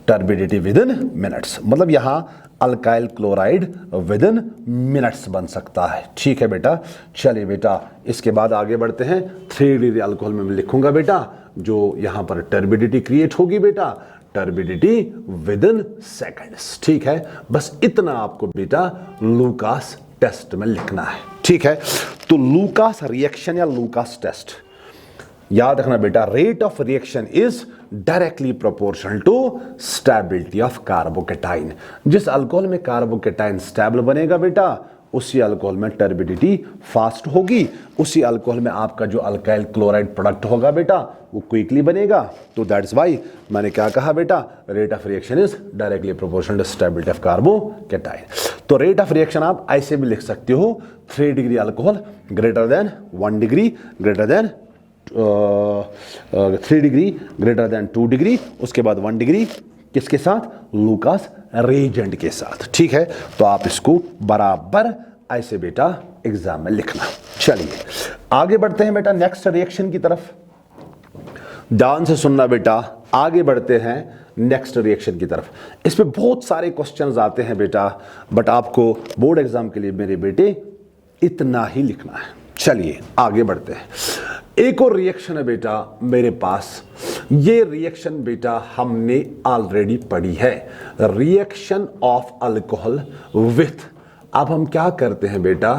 टर्बिडिटी विदिन मिनट्स, मतलब यहां अल्काइल क्लोराइड विदिन मिनट्स बन सकता है। ठीक है बेटा, चलिए बेटा इसके बाद आगे बढ़ते हैं। 3 डिग्री अल्कोहल में मैं लिखूंगा बेटा जो यहां पर टर्बिडिटी क्रिएट होगी बेटा, टर्बिडिटी विदिन सेकंड्स। ठीक है, बस इतना आपको बेटा लूकास टेस्ट में लिखना है। ठीक है। तो लूकास रिएक्शन या लूकास टेस्ट, याद रखना बेटा, rate of reaction is directly proportional to stability of carbocation. जिस अल्कोहल में कार्बोकेटाइन स्टेबल बनेगा बेटा, उसी अल्कोहल में टर्बिडिटी फास्ट होगी, उसी अल्कोहल में आपका जो अल्काइल क्लोराइड प्रोडक्ट होगा बेटा वो क्विकली बनेगा। तो दैट्स वाई मैंने क्या कहा बेटा, rate of reaction is directly proportional to stability of carbocation. तो रेट ऑफ रिएक्शन आप ऐसे भी लिख सकते हो, 3 degree alcohol greater than 1 degree greater than 3 degree greater than 2 degree, उसके बाद 1 डिग्री किसके साथ, लूकास रेजेंट के साथ। ठीक है, तो आप इसको बराबर ऐसे बेटा एग्जाम में लिखना। चलिए आगे बढ़ते हैं बेटा नेक्स्ट रिएक्शन की तरफ, ध्यान से सुनना बेटा, आगे बढ़ते हैं नेक्स्ट रिएक्शन की तरफ। इस पे बहुत सारे क्वेश्चंस आते हैं बेटा, बट आपको बोर्ड एग्जाम के लिए मेरे बेटे इतना ही लिखना है। चलिए आगे बढ़ते हैं। एक और रिएक्शन है बेटा मेरे पास, ये रिएक्शन बेटा हमने ऑलरेडी पढ़ी है, रिएक्शन ऑफ अल्कोहल विथ। अब हम क्या करते हैं बेटा,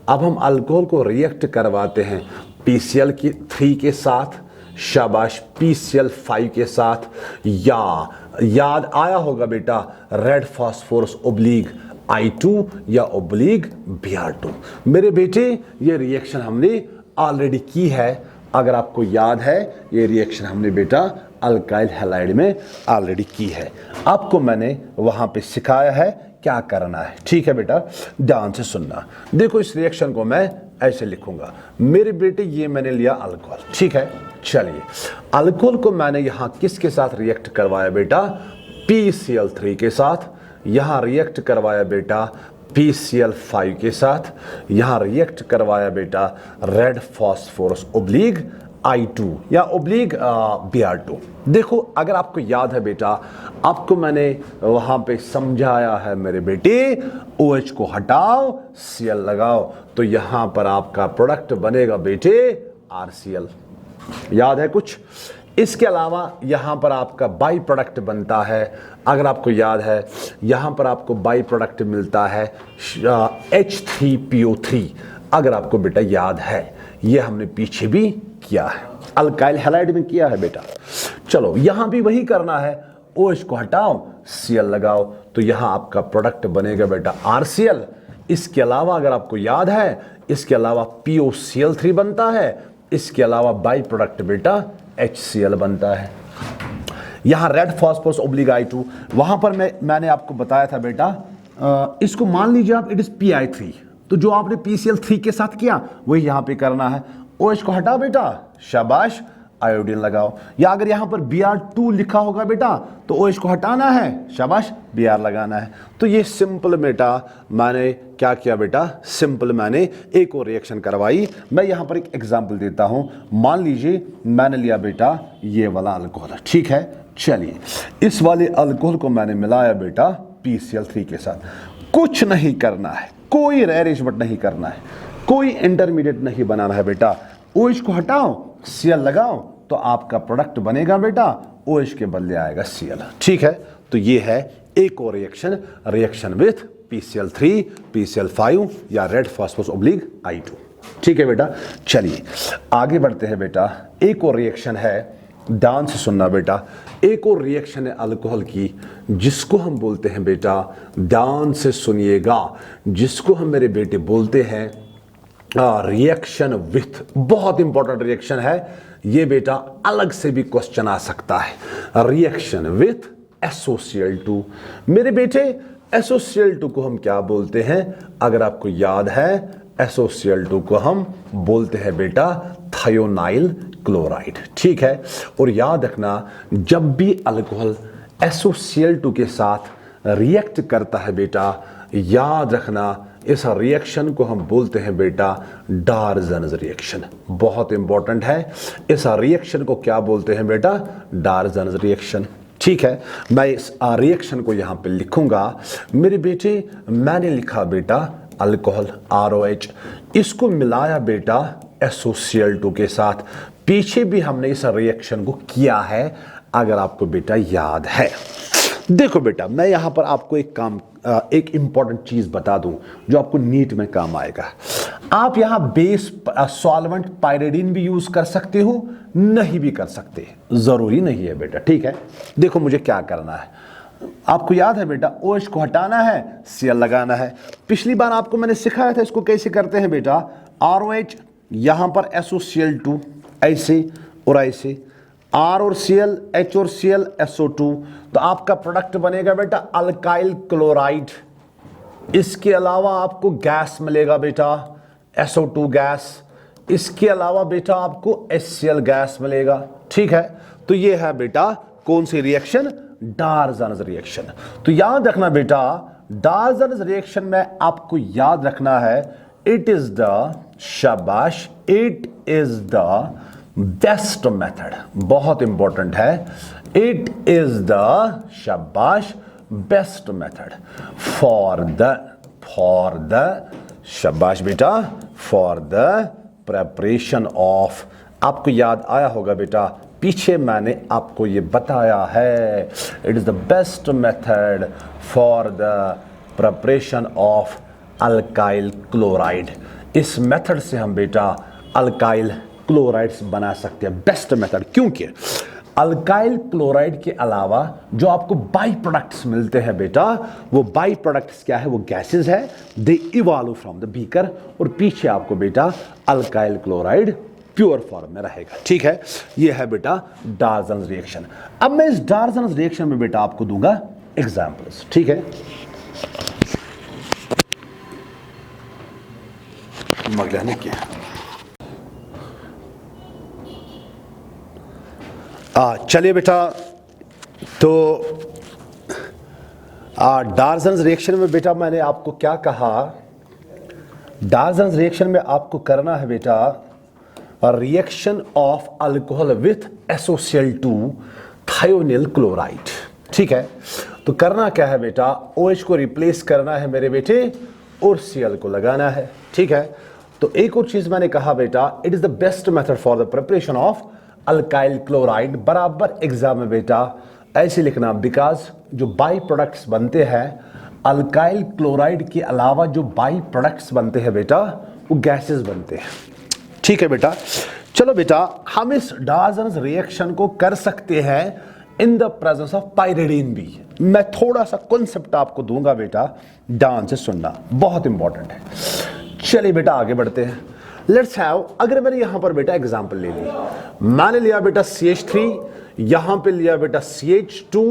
अब हम अल्कोहल को रिएक्ट करवाते हैं PCl की 3 के साथ, शाबाश, PCl5 के साथ, या याद आया होगा बेटा रेड फास्फोरस ओब्लिग I2 या ओब्लिग Br2। मेरे बेटे ये रिएक्शन हमने ऑलरेडी की है, अगर आपको याद है ये रिएक्शन हमने बेटा अल्काइल हैलाइड में ऑलरेडी की है, आपको मैंने वहां पे सिखाया है क्या करना है। ठीक है बेटा, ध्यान से सुनना। देखो इस रिएक्शन को मैं ऐसे लिखूंगा, मेरे बेटे ये मैंने लिया अल्कोहल, ठीक है। चलिए अल्कोहल को मैंने यहां किसके साथ रिएक्ट करवाया बेटा, PCl3 के साथ, यहां रिएक्ट करवाया बेटा PCl5 के साथ, यहां रिएक्ट करवाया बेटा रेड फास्फोरस ओब्लिग I2 या ओब्लिग Br2। देखो अगर आपको याद है बेटा, आपको मैंने वहां पे समझाया है मेरे बेटे, OH को हटाओ Cl लगाओ, तो यहां पर आपका प्रोडक्ट बनेगा बेटे RCl। याद है कुछ? इसके अलावा यहां पर आपका बाई प्रोडक्ट बनता है, अगर आपको याद है यहां पर आपको बाई प्रोडक्ट मिलता है H3PO3, अगर आपको बेटा याद है, ये हमने पीछे भी किया है, अल्काइल हैलाइड में किया है बेटा। चलो यहां भी वही करना है, OH को हटाओ Cl लगाओ, तो यहां आपका प्रोडक्ट बनेगा बेटा RCl। इसके अलावा अगर आपको याद है, इसके अलावा POCl3 बनता है, इसके अलावा बाई प्रोडक्ट बेटा HCl बनता है। यहां रेड फास्फोरस ओब्लिग I2, वहां पर मैंने आपको बताया था बेटा, इसको मान लीजिए आप इट इज PI3, तो जो आपने PCl3 के साथ किया वही यहां पे करना है। OH को हटाओ बेटा, शाबाश, आयोडीन लगाओ, या अगर यहां पर Br2 लिखा होगा बेटा तो OH को हटाना है, शाबाश, Br लगाना है। तो ये सिंपल बेटा मैंने क्या किया बेटा, सिंपल मैंने एक और रिएक्शन करवाई। मैं यहां पर एक एग्जांपल देता हूं, मान लीजिए मैंने लिया बेटा ये वाला अल्कोहल, ठीक है। चलिए इस वाले अल्कोहल को मैंने मिलाया बेटा PCl3 के साथ, कुछ नहीं करना है, कोई अरेंजमेंट नहीं करना है, कोई इंटरमीडिएट नहीं बनाना है बेटा। OH को हटाओ Cl लगाओ, तो आपका प्रोडक्ट बनेगा बेटा OH के बदले आएगा Cl। ठीक है, तो ये है एक और reaction, reaction with PCl3, PCl5 या रेड फास्फोरस ओब्लिग I2। ठीक है बेटा, चलिए आगे बढ़ते हैं बेटा। एक और रिएक्शन है, ध्यान से सुनना बेटा, एक और रिएक्शन है अल्कोहल की, जिसको हम बोलते हैं बेटा, ध्यान से सुनिएगा, जिसको हम मेरे बेटे बोलते हैं रिएक्शन विथ। बहुत इंपॉर्टेंट रिएक्शन है ये बेटा, अलग से भी क्वेश्चन आ सकता है, रिएक्शन विथ SOCl2। मेरे बेटे SOCl2 को हम क्या बोलते हैं, अगर आपको याद है SOCl2 को हम बोलते हैं बेटा थायोनाइल क्लोराइड। ठीक है, और याद रखना जब भी अल्कोहल SOCl2 के साथ रिएक्ट करता है बेटा, याद रखना इस रिएक्शन को हम बोलते हैं बेटा डार्जन्स रिएक्शन। बहुत इंपॉर्टेंट है, इस रिएक्शन को क्या बोलते हैं बेटा, डार्जन्स रिएक्शन। ठीक है, मैं इस रिएक्शन को यहां पे लिखूंगा मेरे बेटे, मैंने लिखा बेटा अल्कोहल ROH, इसको मिलाया बेटा SOCl2 के साथ, पीछे भी हमने इस रिएक्शन को किया है अगर आपको बेटा याद है। देखो बेटा, मैं यहां पर आपको एक इंपॉर्टेंट चीज बता दूं जो आपको नीट में काम आएगा। आप यहां बेस सॉल्वेंट पायरिडीन भी यूज कर सकते हो, नहीं भी कर सकते, जरूरी नहीं है बेटा, ठीक है। देखो मुझे क्या करना है, आपको याद है बेटा, OH को हटाना है, Cl लगाना है। पिछली बार आपको मैंने सिखाया था इसको कैसे करते हैं बेटा। ROH यहां पर SOCl2 ऐसे और ऐसे, R और Cl, H और Cl SO2, तो आपका प्रोडक्ट बनेगा बेटा अल्काइल क्लोराइड। इसके अलावा आपको गैस मिलेगा बेटा SO2 गैस, इसके अलावा बेटा आपको HCl गैस मिलेगा, ठीक है। तो ये है बेटा कौन सी रिएक्शन, डार्जन्स रिएक्शन। तो याद रखना बेटा, डार्जन्स रिएक्शन में आपको याद रखना है, इट इज द, शाबाश, it is the best method, बहुत इंपॉर्टेंट है, इट इज द, शाबाश, बेस्ट मेथड फॉर द, शाबाश बेटा, फॉर द प्रेपरेशन ऑफ। आपको याद आया होगा बेटा, पीछे मैंने आपको ये बताया है, it is the best method for the preparation of alkyl chloride. इस मेथड से हम बेटा अल्काइल क्लोराइड्स बना सकते हैं, बेस्ट मेथड। क्योंकि अल्काइल क्लोराइड के अलावा जो आपको बाई प्रोडक्ट्स मिलते हैं बेटा, वो बाई प्रोडक्ट्स क्या है, वो गैसेस है, दे इवॉल्व फ्रॉम द बीकर, और पीछे आपको बेटा अल्काइल क्लोराइड प्योर फॉर्म में रहेगा, ठीक है। ये है बेटा डार्जन्स रिएक्शन। अब मैं इस डार्जन्स रिएक्शन में बेटा आपको दूंगा एग्जांपल्स, ठीक है। मगलाने क्या चलिए बेटा, तो डार्जन्स रिएक्शन में बेटा मैंने आपको क्या कहा, डार्जन्स रिएक्शन में आपको करना है बेटा reaction of alcohol with SOCl2 thionyl chloride, ठीक है। तो करना क्या है बेटा, OH को रिप्लेस करना है मेरे बेटे और Cl को लगाना है, ठीक है। तो एक और चीज मैंने कहा बेटा, it is the best method for the preparation of alkyl chloride, बराबर एग्जाम में बेटा ऐसे लिखना, बिकॉज जो बाई प्रोडक्ट्स बनते हैं अल्काइल क्लोराइड के अलावा, जो बाई प्रोडक्ट्स बनते हैं बेटा वो गैसेस बनते हैं, ठीक है बेटा। चलो बेटा, हम इस डार्जन्स रिएक्शन को कर सकते हैं इन द प्रेजेंस ऑफ पायरिडीन भी। मैं थोड़ा सा कॉन्सेप्ट आपको दूंगा बेटा, ध्यान से सुनना, बहुत इंपॉर्टेंट है। चलिए बेटा आगे बढ़ते हैं। लेट्स हैव, अगर मैंने यहां पर बेटा एग्जांपल ले ली, मैंने लिया बेटा CH3, यहां पे लिया बेटा CH2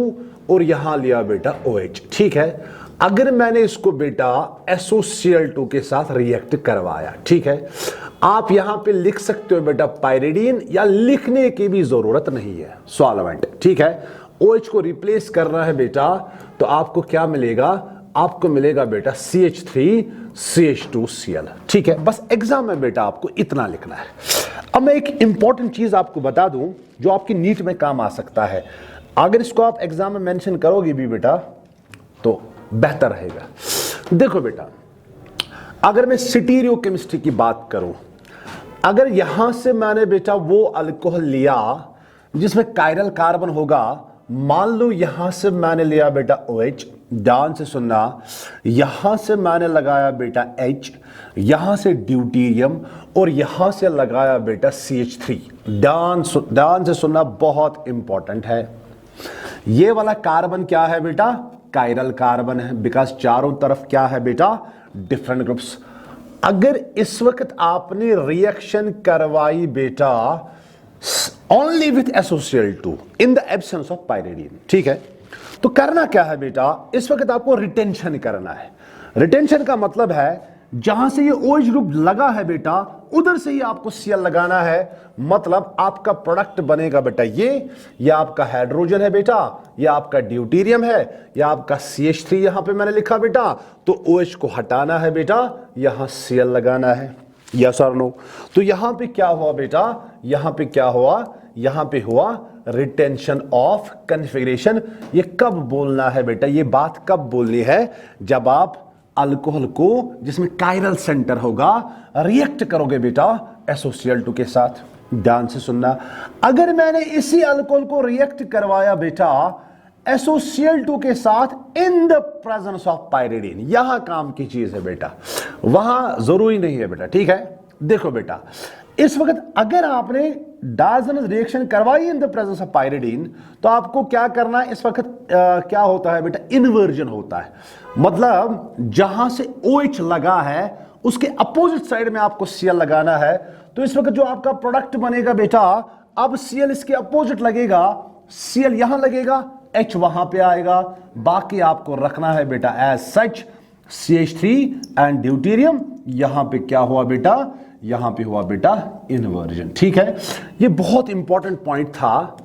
और यहां लिया बेटा OH, ठीक है। अगर मैंने इसको बेटा SOCl2 के साथ रिएक्ट करवाया, ठीक है, आप यहां पे लिख सकते हो बेटा पायरिडीन, या लिखने की भी जरूरत नहीं है, सॉल्वेंट, ठीक है। OH को रिप्लेस करना है बेटा, तो आपको क्या मिलेगा, आपको मिलेगा बेटा CH3 CH2 Cl, ठीक है। बस एग्जाम में बेटा आपको इतना लिखना है। अब मैं एक इंपॉर्टेंट चीज आपको बता दूं जो आपकी नीट में काम आ सकता है, अगर इसको आप एग्जाम में मेंशन करोगे भी बेटा तो बेहतर रहेगा। देखो बेटा, अगर मैं स्टीरियो केमिस्ट्री की बात करूं, अगर यहां से मैंने बेटा वो अल्कोहल लिया जिसमें कायरल कार्बन होगा, मान लो यहां से मैंने लिया बेटा OH, ध्यान से सुनना, यहां से मैंने लगाया बेटा H, यहां से ड्यूटीरियम, और यहां से लगाया बेटा CH3। ध्यान से सुनना, बहुत इंपॉर्टेंट है। ये वाला कार्बन क्या है बेटा, कायरल कार्बन है, बिकॉज चारों तरफ क्या है बेटा, डिफरेंट ग्रुप्स। अगर इस वक्त आपने रिएक्शन करवाई बेटा only with SOCl2 in the absence of pyridine, ठीक है, तो करना क्या है बेटा, इस वक्त आपको रिटेंशन करना है। रिटेंशन का मतलब है जहां से ये OH ग्रुप लगा है बेटा, उधर से ही आपको Cl लगाना है, मतलब आपका प्रोडक्ट बनेगा बेटा ये आपका हाइड्रोजन है बेटा, ये आपका ड्यूटीरियम है, या आपका CH3 यहां पे मैंने लिखा बेटा, तो OH को हटाना है बेटा, यहां Cl लगाना है, यस और नो। तो यहां पे क्या हुआ बेटा, यहां पे क्या हुआ, यहां पे हुआ रिटेंशन ऑफ कन्फिगरेशन। ये कब बोलना है बेटा, ये बात कब बोलनी है, जब आप अल्कोहल को जिसमें कायरल सेंटर होगा रिएक्ट करोगे बेटा SOCl2 के साथ। ध्यान से सुनना, अगर मैंने इसी अल्कोहल को रिएक्ट करवाया बेटा SOCl2 के साथ इन द प्रेजेंस ऑफ पायरिडीन, यहां काम की चीज है बेटा, वहां जरूरी नहीं है बेटा, ठीक है। देखो बेटा, इस वक्त अगर आपने डायजोनस रिएक्शन करवाई इन द प्रेजेंस ऑफ पायरिडीन, तो आपको क्या करना है, इस वक्त क्या होता है बेटा, इन्वर्जन होता है। मतलब जहां से OH लगा है उसके अपोजिट साइड में आपको Cl लगाना है। तो इस वक्त जो आपका प्रोडक्ट बनेगा बेटा, अब Cl इसके अपोजिट लगेगा, Cl यहां लगेगा, H वहां पे आएगा, बाकी आपको रखना है बेटा as such CH3 and deuterium. यहां पे क्या हुआ बेटा, यहां पे हुआ बेटा इन्वर्जन, ठीक है। ये बहुत इंपॉर्टेंट पॉइंट था,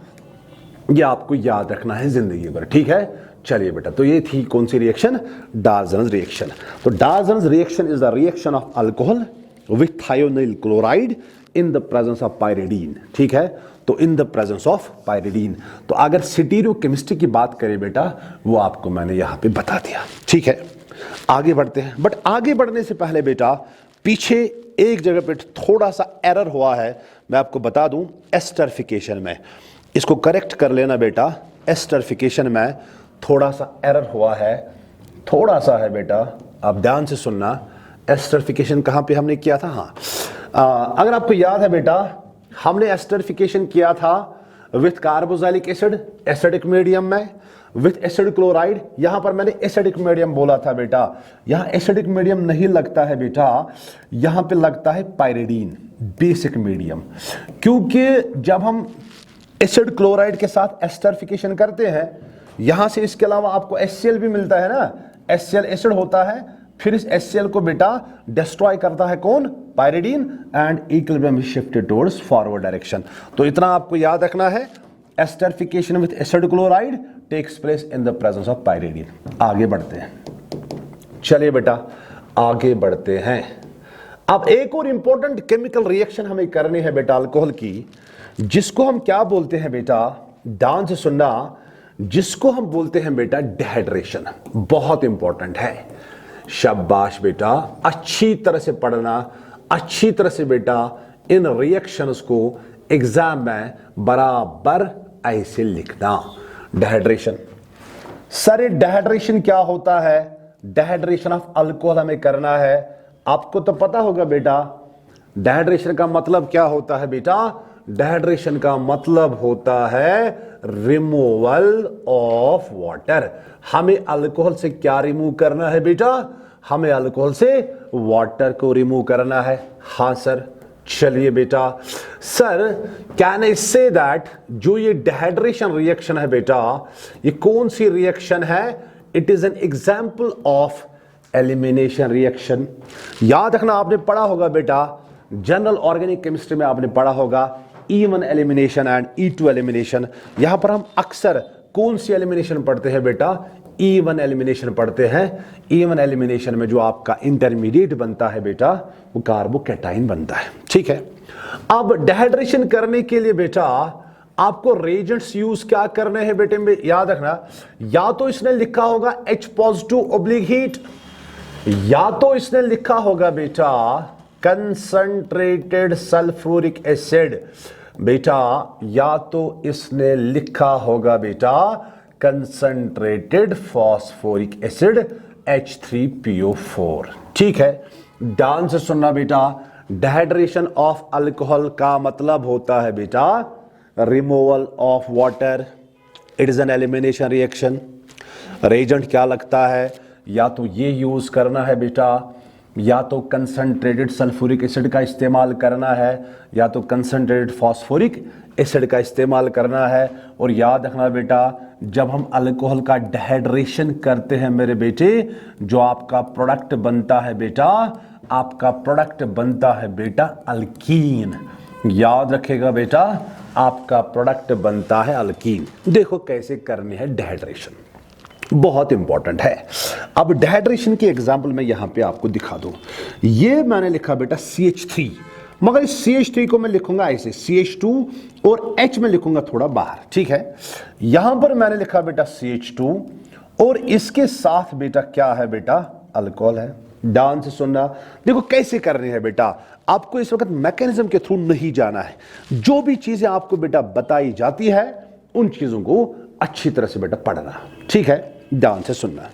ये आपको याद रखना है जिंदगी भर, ठीक है। चलिए बेटा, तो ये थी कौन सी रिएक्शन, डायजोनस रिएक्शन। तो Darzens reaction is the reaction of alcohol with thionyl chloride in the presence of pyridine, ठीक है। तो in the presence of pyridine. तो अगर स्टीरियोकेमिस्ट्री की बात करें बेटा, वो आपको मैंने यहां पे बता दिया, ठीक है। आगे बढ़ते हैं, बट आगे बढ़ने से पहले बेटा पीछे एक जगह पे थोड़ा सा एरर हुआ है, मैं आपको बता दूं, एस्टरिफिकेशन में। इसको करेक्ट कर लेना बेटा, एस्टरिफिकेशन में थोड़ा सा एरर हुआ है, थोड़ा सा है बेटा, आप ध्यान से सुनना। एस्टरिफिकेशन कहां पे हमने किया था, हाँ अगर आपको याद है बेटा, हमने एस्टरिफिकेशन किया था with carboxylic acid acidic medium में, विथ एसिड क्लोराइड। यहां पर मैंने एसिडिक मीडियम बोला था बेटा, यहां एसिडिक मीडियम नहीं लगता है बेटा, यहां पे लगता है पायरिडीन बेसिक मीडियम। क्योंकि जब हम एसिड क्लोराइड के साथ एस्टरिफिकेशन करते हैं, यहां से इसके अलावा आपको HCl भी मिलता है ना, HCl एसिड होता है, फिर इस HCl को बेटा डिस्ट्रॉय करता है कौन, pyridine, and equilibrium shifted towards forward direction. तो इतना आपको याद रखना है, esterification with acid chloride takes place in the presence of pyridine. आगे बढ़ते हैं, चलिए बेटा आगे बढ़ते हैं। अब एक और इंपॉर्टेंट केमिकल रिएक्शन हमें करनी है बेटा अल्कोहल की, जिसको हम क्या बोलते हैं बेटा, ध्यान से सुनना, जिसको हम बोलते हैं बेटा डिहाइड्रेशन। बहुत इंपॉर्टेंट है, शाबाश बेटा, अच्छी तरह से पढ़ना, अच्छी तरह से बेटा इन रिएक्शंस को एग्जाम में बराबर ऐसे लिखना। डिहाइड्रेशन, सर ये डिहाइड्रेशन क्या होता है, डिहाइड्रेशन ऑफ अल्कोहल हमें करना है। आपको तो पता होगा बेटा डिहाइड्रेशन का मतलब क्या होता है बेटा, डिहाइड्रेशन का मतलब होता है रिमूवल ऑफ वाटर। हमें अल्कोहल से क्या रिमूव करना है बेटा, हमें अल्कोहल से वाटर को रिमूव करना है। हाँ सर, चलिए बेटा, sir can I say that जो ये डिहाइड्रेशन रिएक्शन है बेटा, ये कौन सी रिएक्शन है, it is an example of elimination reaction. याद रखना, आपने पढ़ा होगा बेटा जनरल ऑर्गेनिक केमिस्ट्री में, आपने पढ़ा होगा E1 elimination and E2 elimination. यहां पर हम अक्सर कौन सी एलिमिनेशन पढ़ते हैं बेटा, E1 एलिमिनेशन पढ़ते हैं। E1 एलिमिनेशन में जो आपका इंटरमीडिएट बनता है बेटा, वो कार्बोकैटाइन बनता है, ठीक है। अब डिहाइड्रेशन करने के लिए बेटा आपको रेजेंट्स यूज क्या करने हैं बेटे में, याद रखना, या तो इसने लिखा होगा H पॉजिटिव ऑब्लिक हीट, या तो इसने लिखा होगा बेटा कंसंट्रेटेड सल्फ्यूरिक एसिड बेटा, या तो इसने लिखा होगा बेटा कंसंट्रेटेड फॉस्फोरिक एसिड H3PO4, ठीक है। ध्यान से सुनना बेटा, डिहाइड्रेशन ऑफ अल्कोहल का मतलब होता है बेटा removal of water, it is an elimination reaction. Reagent क्या लगता है, या तो ये यूज करना है बेटा, या तो कंसंट्रेटेड सल्फ्यूरिक एसिड का इस्तेमाल करना है, या तो कंसंट्रेटेड फॉस्फोरिक एसिड का इस्तेमाल करना है। और याद रखना बेटा, जब हम अल्कोहल का डिहाइड्रेशन करते हैं मेरे बेटे, जो आपका प्रोडक्ट बनता है बेटा, आपका प्रोडक्ट बनता है बेटा अल्कीन। याद रखेगा बेटा, आपका प्रोडक्ट बनता है अल्कीन। देखो कैसे करनी है डिहाइड्रेशन, बहुत इंपॉर्टेंट है। अब डिहाइड्रेशन की एग्जांपल मैं यहां पे आपको दिखा दूं। ये मैंने लिखा बेटा CH3, मगर इस CH3 को मैं लिखूंगा ऐसे, CH2 और H में लिखूंगा थोड़ा बाहर, ठीक है। यहां पर मैंने लिखा बेटा CH2 और इसके साथ बेटा क्या है बेटा, अल्कोहल है। ध्यान से सुनना, देखो कैसे करनी है बेटा, आपको इस वक्त मैकेनिज्म के थ्रू नहीं जाना है। जो भी चीजें आपको बेटा बताई जाती है, उन चीजों को अच्छी तरह से बेटा पढ़ना, ठीक है, ध्यान से सुनना।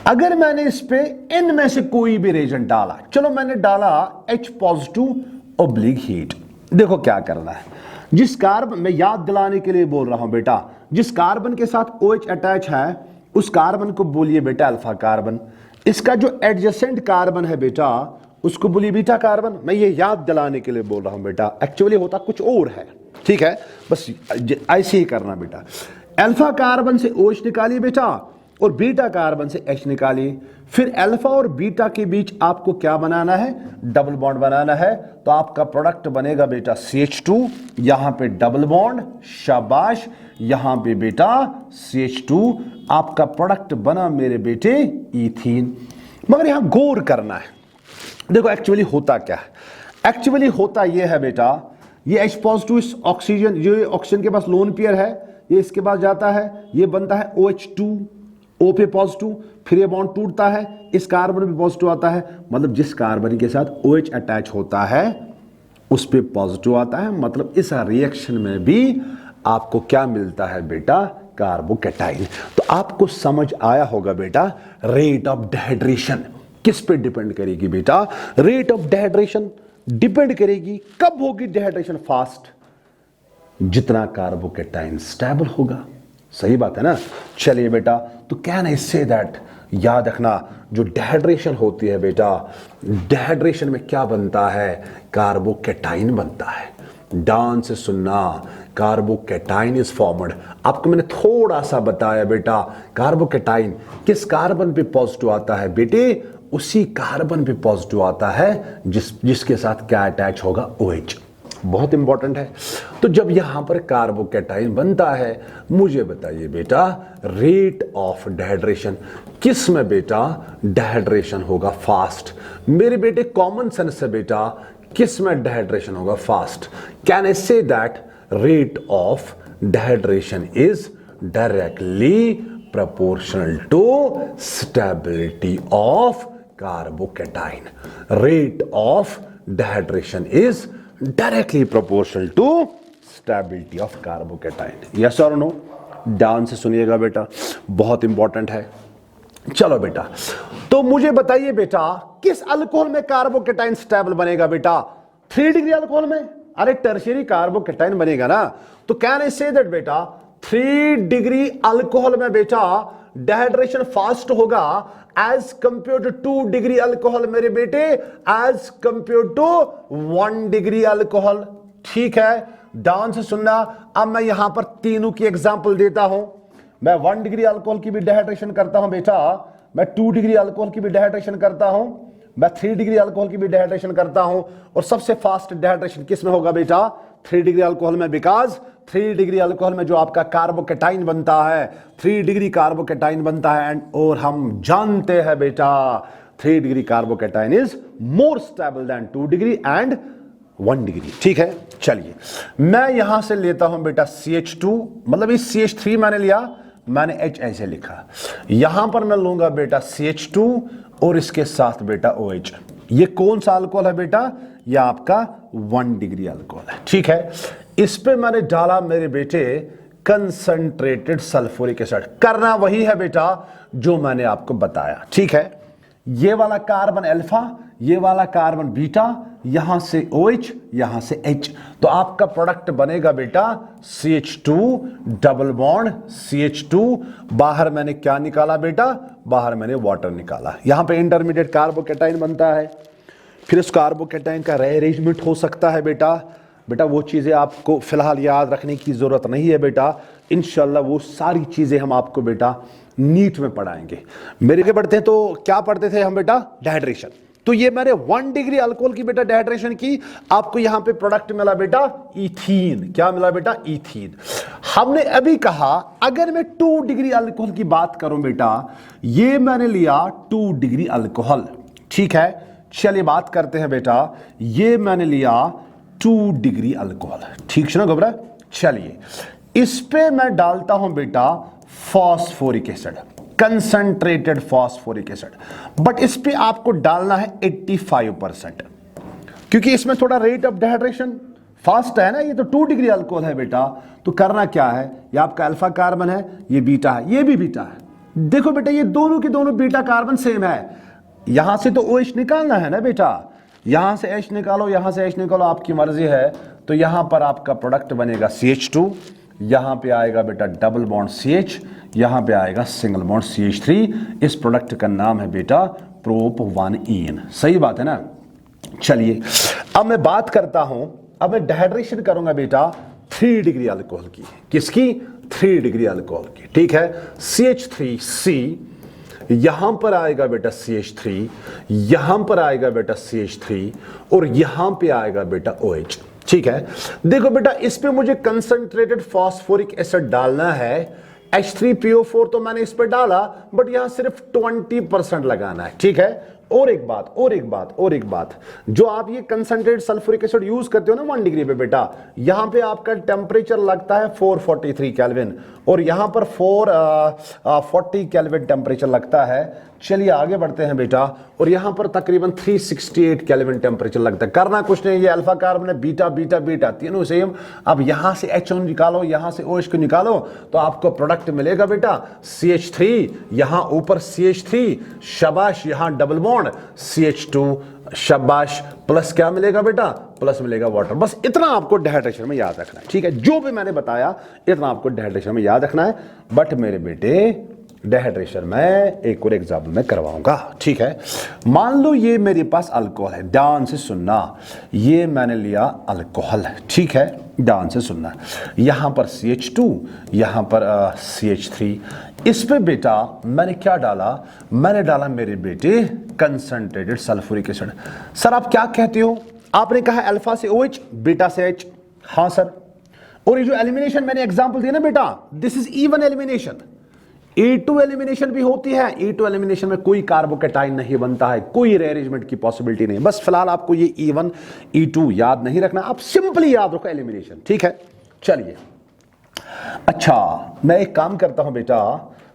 अगर मैंने इस पे इनमें से कोई भी रेजेंट डाला, चलो मैंने डाला H पॉजिटिव ऑब्लिक हीट, देखो क्या करना है। जिस कार्बन, मैं याद दिलाने के लिए बोल रहा हूं बेटा, जिस कार्बन के साथ OH अटैच है उस कार्बन को बोलिए बेटा अल्फा कार्बन, इसका जो एडजेसेंट कार्बन है बेटा उसको बोलिए बीटा कार्बन। मैं ये याद दिलाने के लिए बोल रहा हूं बेटा, एक्चुअली होता कुछ और है, ठीक है, बस ऐसे ही करना बेटा। अल्फा कार्बन से OH निकालिए बेटा और बीटा कार्बन से H निकालिए, फिर अल्फा और बीटा के बीच आपको क्या बनाना है, डबल बॉन्ड बनाना है। तो आपका प्रोडक्ट बनेगा बेटा CH2, यहां पे डबल बॉन्ड, शाबाश, यहां पे बेटा CH2, आपका प्रोडक्ट बना मेरे बेटे ईथीन। मगर यहां गौर करना है, देखो एक्चुअली होता क्या है, एक्चुअली होता यह है बेटा, ये H पॉजिटिव इस ऑक्सीजन, ये ऑक्सीजन के पास लोन पेयर है, ये इसके पास जाता है, ये बनता है OH2, O पे पॉजिटिव, फिर ये बॉन्ड टूटता है, इस कार्बन पे पॉजिटिव आता है, मतलब जिस कार्बन के साथ OH अटैच होता है उस पे पॉजिटिव आता है, मतलब इस रिएक्शन में भी आपको क्या मिलता है बेटा, कार्बोकैटाइन। तो आपको समझ आया होगा बेटा, रेट ऑफ डिहाइड्रेशन किस पे डिपेंड करेगी बेटा, रेट ऑफ डिहाइड्रेशन डिपेंड करेगी, कब होगी डिहाइड्रेशन फास्ट, जितना कार्बोकैटाइन स्टेबल होगा, सही बात है ना। चलिए बेटा, तो कैन आई से दैट, याद रखना जो डिहाइड्रेशन होती है बेटा, डिहाइड्रेशन में क्या बनता है, कार्बोकैटाइन बनता है। ध्यान से सुनना, कार्बोकैटाइन इज फॉर्मड, आपको मैंने थोड़ा सा बताया बेटा, कार्बोकैटाइन किस कार्बन पे पॉजिटिव आता है बेटे, उसी कार्बन पे पॉजिटिव आता है जिसके साथ क्या अटैच होगा, OH, बहुत इंपॉर्टेंट है। तो जब यहां पर कार्बोकैटाइन बनता है, मुझे बताइए बेटा रेट ऑफ डिहाइड्रेशन, किस में बेटा डिहाइड्रेशन होगा फास्ट, मेरे बेटे कॉमन सेंस से बेटा किस में डिहाइड्रेशन होगा fast, can I say that rate of dehydration is directly proportional to stability of carbocation. Rate of dehydration is directly proportional to stability of carbocation. Yes or no? ध्यान से सुनिएगा बेटा, बहुत इंपॉर्टेंट है। चलो बेटा, तो मुझे बताइए बेटा किस अल्कोहल में कार्बोकैटाइन स्टेबल बनेगा बेटा, 3 डिग्री अल्कोहल में, अरे टर्शियरी कार्बोकैटाइन बनेगा ना। तो कैन आई से दैट बेटा 3 डिग्री अल्कोहल में बेटा डिहाइड्रेशन फास्ट होगा as compare to 2 degree alcohol मेरे बेटे, as compare to 1 degree alcohol, ठीक है, ध्यान से सुनना। अब मैं यहां पर तीनों की एग्जांपल देता हूं, मैं 1 डिग्री अल्कोहल की भी डिहाइड्रेशन करता हूं बेटा, मैं 2 डिग्री अल्कोहल की भी डिहाइड्रेशन करता हूं, मैं 3 डिग्री अल्कोहल की भी डिहाइड्रेशन करता हूं, और सबसे फास्ट डिहाइड्रेशन किस में होगा बेटा, 3 डिग्री अल्कोहल में, बिकॉज 3 डिग्री अल्कोहल में जो आपका कार्बोकैटाइन बनता है, 3 डिग्री कार्बोकैटाइन बनता है, एंड और हम जानते हैं बेटा 3 degree carbocation is more stable then 2 degree and 1 degree, ठीक है। चलिए मैं यहां से लेता हूं बेटा CH2, मतलब इस CH3 मैंने लिया, मैंने H ऐसे लिखा, यहां पर मैं लूंगा बेटा CH2 और इसके साथ बेटा OH। ये कौन सा अल्कोहल है बेटा, ये आपका 1 डिग्री अल्कोहल है, ठीक है। इस पे मैंने डाला मेरे बेटे कंसंट्रेटेड सल्फ्यूरिक एसिड, करना वही है बेटा जो मैंने आपको बताया, ठीक है। ये वाला कार्बन अल्फा, ये वाला कार्बन बीटा, यहां से OH, यहां से H, तो आपका प्रोडक्ट बनेगा बेटा CH2 डबल बॉन्ड CH2, बाहर मैंने क्या निकाला बेटा, बाहर मैंने वाटर निकाला, यहां पे इंटरमीडिएट कार्बोकैटाइन बनता है। फिर उस कार्बोकैटाइन का रीअरेंजमेंट हो सकता है बेटा, वो चीजें आपको फिलहाल याद रखने की जरूरत नहीं है बेटा, इंशाल्लाह वो सारी चीजें हम आपको बेटा नीट में पढ़ाएंगे। मेरे के पढ़ते हैं तो क्या पढ़ते थे हम बेटा, डिहाइड्रेशन। तो ये मैंने 1 डिग्री अल्कोहल की बेटा डिहाइड्रेशन की, आपको यहां पे प्रोडक्ट मिला बेटा इथीन, क्या मिला बेटा, इथीन। हमने अभी कहा अगर मैं 2 डिग्री अल्कोहल की बात करूं बेटा, ये मैंने लिया 2 डिग्री अल्कोहल, ठीक है। चलिए बात करते हैं बेटा, ये मैंने लिया 2 डिग्री अल्कोहल, ठीक है ना घबरा। चलिए इस पे मैं डालता हूं बेटा phosphoric acid, concentrated phosphoric acid, but इस पे आपको डालना है 85%, क्योंकि इसमें थोड़ा रेट ऑफ डिहाइड्रेशन फास्ट है ना, ये तो 2 डिग्री अल्कोहल है बेटा। तो करना क्या है, ये आपका अल्फा कार्बन है, ये बीटा है, ये भी बीटा है। देखो बेटा ये दोनों के दोनों बीटा कार्बन सेम है। यहां से तो OH निकालना है ना बेटा, यहां से H निकालो, यहां से H निकालो, आपकी मर्जी है। तो यहां पर आपका प्रोडक्ट बनेगा CH2, यहां पे आएगा बेटा डबल बॉन्ड CH, यहां पे आएगा सिंगल बॉन्ड CH3। इस प्रोडक्ट का नाम है बेटा प्रोप1ईन। सही बात है ना। चलिए अब मैं बात करता हूं, अब मैं डिहाइड्रेशन करूंगा बेटा 3 डिग्री अल्कोहल की। किसकी? 3 डिग्री अल्कोहल की। ठीक है, CH3C, यहां पर आएगा बेटा CH3, यहां पर आएगा बेटा CH3 और यहां पे आएगा बेटा OH। ठीक है, देखो बेटा इस पे मुझे कंसंट्रेटेड फास्फोरिक एसिड डालना है। H3PO4 तो मैंने इस पे डाला, बट यहां सिर्फ 20% लगाना है। ठीक है, और एक बात, जो आप ये कंसंट्रेटेड सल्फ्यूरिक एसिड यूज करते हो ना 1 डिग्री पे बेटा, यहां पे आपका टेम्परेचर लगता है 443 केल्विन और यहां पर 440 केल्विन टेम्परेचर लगता है। चलिए आगे बढ़ते हैं बेटा, और यहां पर तकरीबन 368 केल्विन टेम्परेचर लगता है। करना कुछ नहीं, ये अल्फा कार्बन है, बीटा बीटा बीटा तीनों सेम। अब यहां से H निकालो, यहां से OH को निकालो, तो आपको प्रोडक्ट मिलेगा बेटा CH3, यहां ऊपर CH3, शाबाश, यहां डबल बॉन्ड CH2, शाबाश, प्लस क्या मिलेगा बेटा? प्लस मिलेगा वाटर। बस इतना आपको डिहाइड्रेशन में याद रखना है। ठीक है, जो भी मैंने बताया इतना आपको डिहाइड्रेशन में याद रखना है। बट मेरे बेटे डिहाइड्रेशन में एक और एग्जाम्पल में करवाऊंगा। ठीक है, मान लो ये मेरे पास अल्कोहल है, ध्यान से सुनना, ये मैंने लिया अल्कोहल। ठीक है, ध्यान से सुनना, यहां पर CH2, यहां पर CH3। इस पे बेटा मैंने क्या डाला? मैंने डाला मेरे बेटे कंसंट्रेटेड सल्फ्यूरिक एसिड। सर आप क्या कहते हो? आपने कहा अल्फा से OH, बीटा से H। हाँ सर, और ये जो एलिमिनेशन मैंने एग्जांपल दिया ना बेटा, this is even elimination. E2 elimination भी होती है। E2 एलिमिनेशन में कोई कार्बोकेटाइन नहीं बनता है, कोई रीअरेंजमेंट की पॉसिबिलिटी नहीं। बस फिलहाल आपको ये E1 E2 याद नहीं रखना, आप सिंपली याद रखो एलिमिनेशन। ठीक है, चलिए अच्छा मैं एक काम करता हूं बेटा,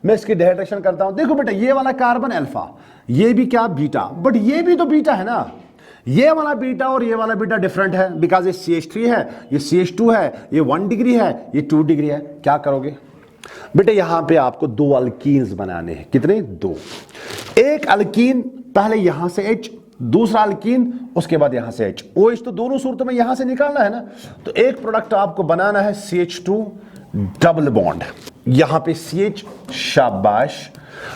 मैं इसकी डिहाइड्रेशन करता हूं। देखो बेटा ये वाला कार्बन अल्फा, ये भी क्या बीटा, बट ये भी तो बीटा है ना। ये वाला बीटा और ये वाला बीटा डिफरेंट है, बिकॉज ये CH3 है, ये CH2 है, ये 1 डिग्री है, ये 2 डिग्री है। क्या करोगे बेटे? यहां पे आपको 2 अल्कीन्स बनाने हैं। कितने? 2। एक अल्कीन पहले यहां से H, दूसरा अल्कीन उसके बाद यहां से H। OH तो दोनों सूरतों में यहां से निकालना है ना। तो एक प्रोडक्ट आपको बनाना है CH2 डबल बॉन्ड, यहां पे CH, शाबाश,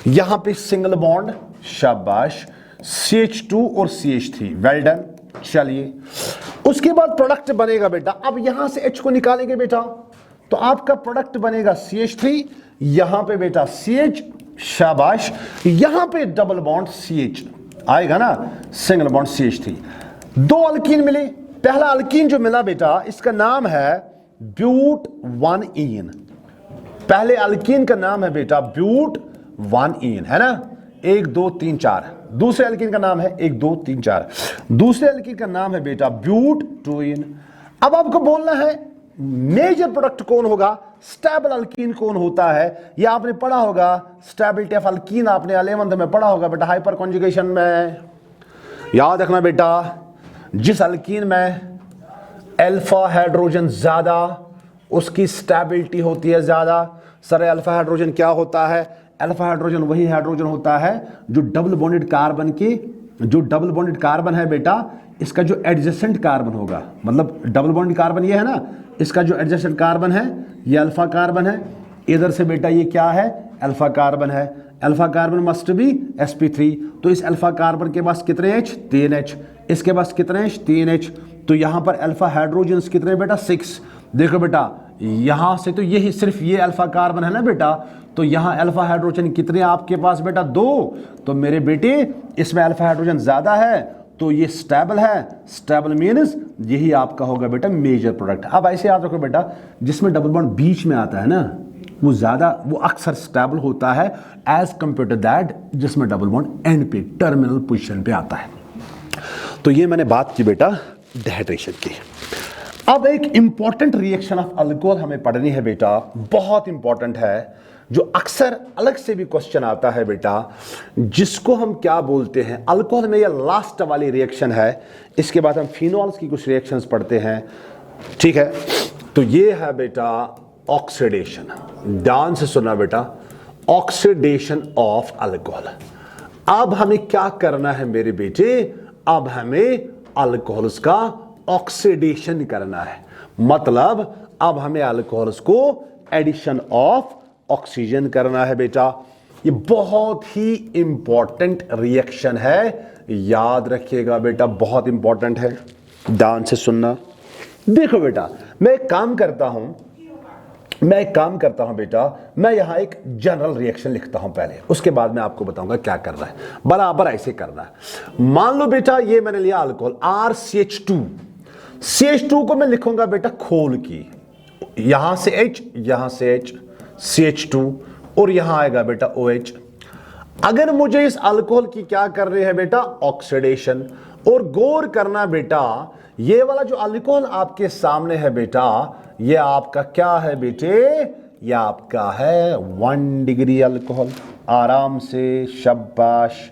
यहां पे सिंगल बॉन्ड, शाबाश, CH2 और CH3, वेल डन। चलिए उसके बाद प्रोडक्ट बनेगा बेटा, अब यहां से H को निकालेंगे बेटा, तो आपका प्रोडक्ट बनेगा CH3, यहां पे बेटा CH, शाबाश, यहां पे डबल बॉन्ड CH आएगा ना, सिंगल बॉन्ड CH3। 2 अल्कीन मिले। पहला अल्कीन जो मिला बेटा इसका नाम है ब्यूट1ईन। पहले अल्कीन का नाम है बेटा ब्यूट1ईन, है ना, 1 2 3 4। दूसरे अल्कीन का नाम है 1 2 3 4। दूसरे अल्कीन का नाम है बेटा ब्यूट2ईन। अब आपको बोलना है मेजर प्रोडक्ट कौन होगा, स्टेबल अल्कीन कौन होता है। यह आपने पढ़ा होगा, स्टेबिलिटी ऑफ अल्कीन आपने 11th में पढ़ा होगा बेटा, हाइपर कॉन्जुगेशन में। याद रखना बेटा, जिस अल्कीन में अल्फा हाइड्रोजन ज्यादा उसकी स्टेबिलिटी होती है ज्यादा। सर अल्फा हाइड्रोजन क्या होता है? अल्फा हाइड्रोजन वही हाइड्रोजन होता है जो डबल बॉन्डेड कार्बन की, जो डबल बॉन्डेड कार्बन है बेटा, इसका जो एडजेसेंट कार्बन होगा, मतलब डबल बॉन्डेड कार्बन ये है ना, इसका जो एडजेसेंट कार्बन है ये अल्फा कार्बन है। इधर से बेटा ये क्या है? अल्फा कार्बन है। Alpha carbon must be sp3। तो इस अल्फा कार्बन के पास कितने H? 3H। इसके पास कितने H? 3H। तो यहां पर अल्फा हाइड्रोजन कितने बेटा? 6। देखो बेटा यहां से तो यही सिर्फ ये अल्फा कार्बन है ना बेटा, तो यहां अल्फा हाइड्रोजन कितने आपके पास बेटा? 2। तो मेरे बेटे इसमें अल्फा हाइड्रोजन ज्यादा है, तो ये स्टेबल है। स्टेबल मीन्स यही आपका होगा बेटा मेजर प्रोडक्ट। अब ऐसे याद रखो बेटा, जिसमें डबल बॉन्ड बीच में आता है ना, वो ज्यादा, वो अक्सर स्टेबल होता है एज कंपेयर टू दैट जिसमें डबल बॉन्ड एंड पे, टर्मिनल पोजीशन पे आता है। तो ये मैंने बात की बेटा डिहाइड्रेशन की। अब एक इंपॉर्टेंट रिएक्शन ऑफ अल्कोहल हमें पढ़नी है बेटा, बहुत इंपॉर्टेंट है, जो अक्सर अलग से भी क्वेश्चन आता है बेटा, जिसको हम क्या बोलते हैं, अल्कोहल में ये लास्ट वाली रिएक्शन है। इसके बाद हम फिनॉल्स की कुछ रिएक्शंस पढ़ते हैं। ठीक है, तो ये है बेटा ऑक्सीडेशन। ध्यान से सुनना बेटा, ऑक्सीडेशन ऑफ अल्कोहल। अब हमें क्या करना है मेरे बेटे, अब हमें अल्कोहल्स का ऑक्सीडेशन करना है, मतलब अब हमें अल्कोहल्स को एडिशन ऑफ ऑक्सीजन करना है बेटा। ये बहुत ही इंपॉर्टेंट रिएक्शन है, याद रखिएगा बेटा, बहुत इंपॉर्टेंट है। ध्यान से सुनना। देखो बेटा, मैं एक काम करता हूं बेटा, मैं यहां एक जनरल रिएक्शन लिखता हूं पहले, उसके बाद मैं आपको बताऊंगा क्या करना है। बराबर ऐसे करना है। मान लो बेटा ये मैंने लिया अल्कोहल RCH2, CH2 को मैं लिखूंगा बेटा खोल की, यहां से H, यहां से H, CH2 और यहां आएगा बेटा OH। अगर मुझे इस अल्कोहल की क्या कर रही है बेटा, ऑक्सीडेशन। और गौर करना बेटा, ये वाला जो अल्कोहल आपके सामने है बेटा, ये आपका क्या है बेटे, ये आपका है 1 डिग्री अल्कोहल। आराम से, शाबाश।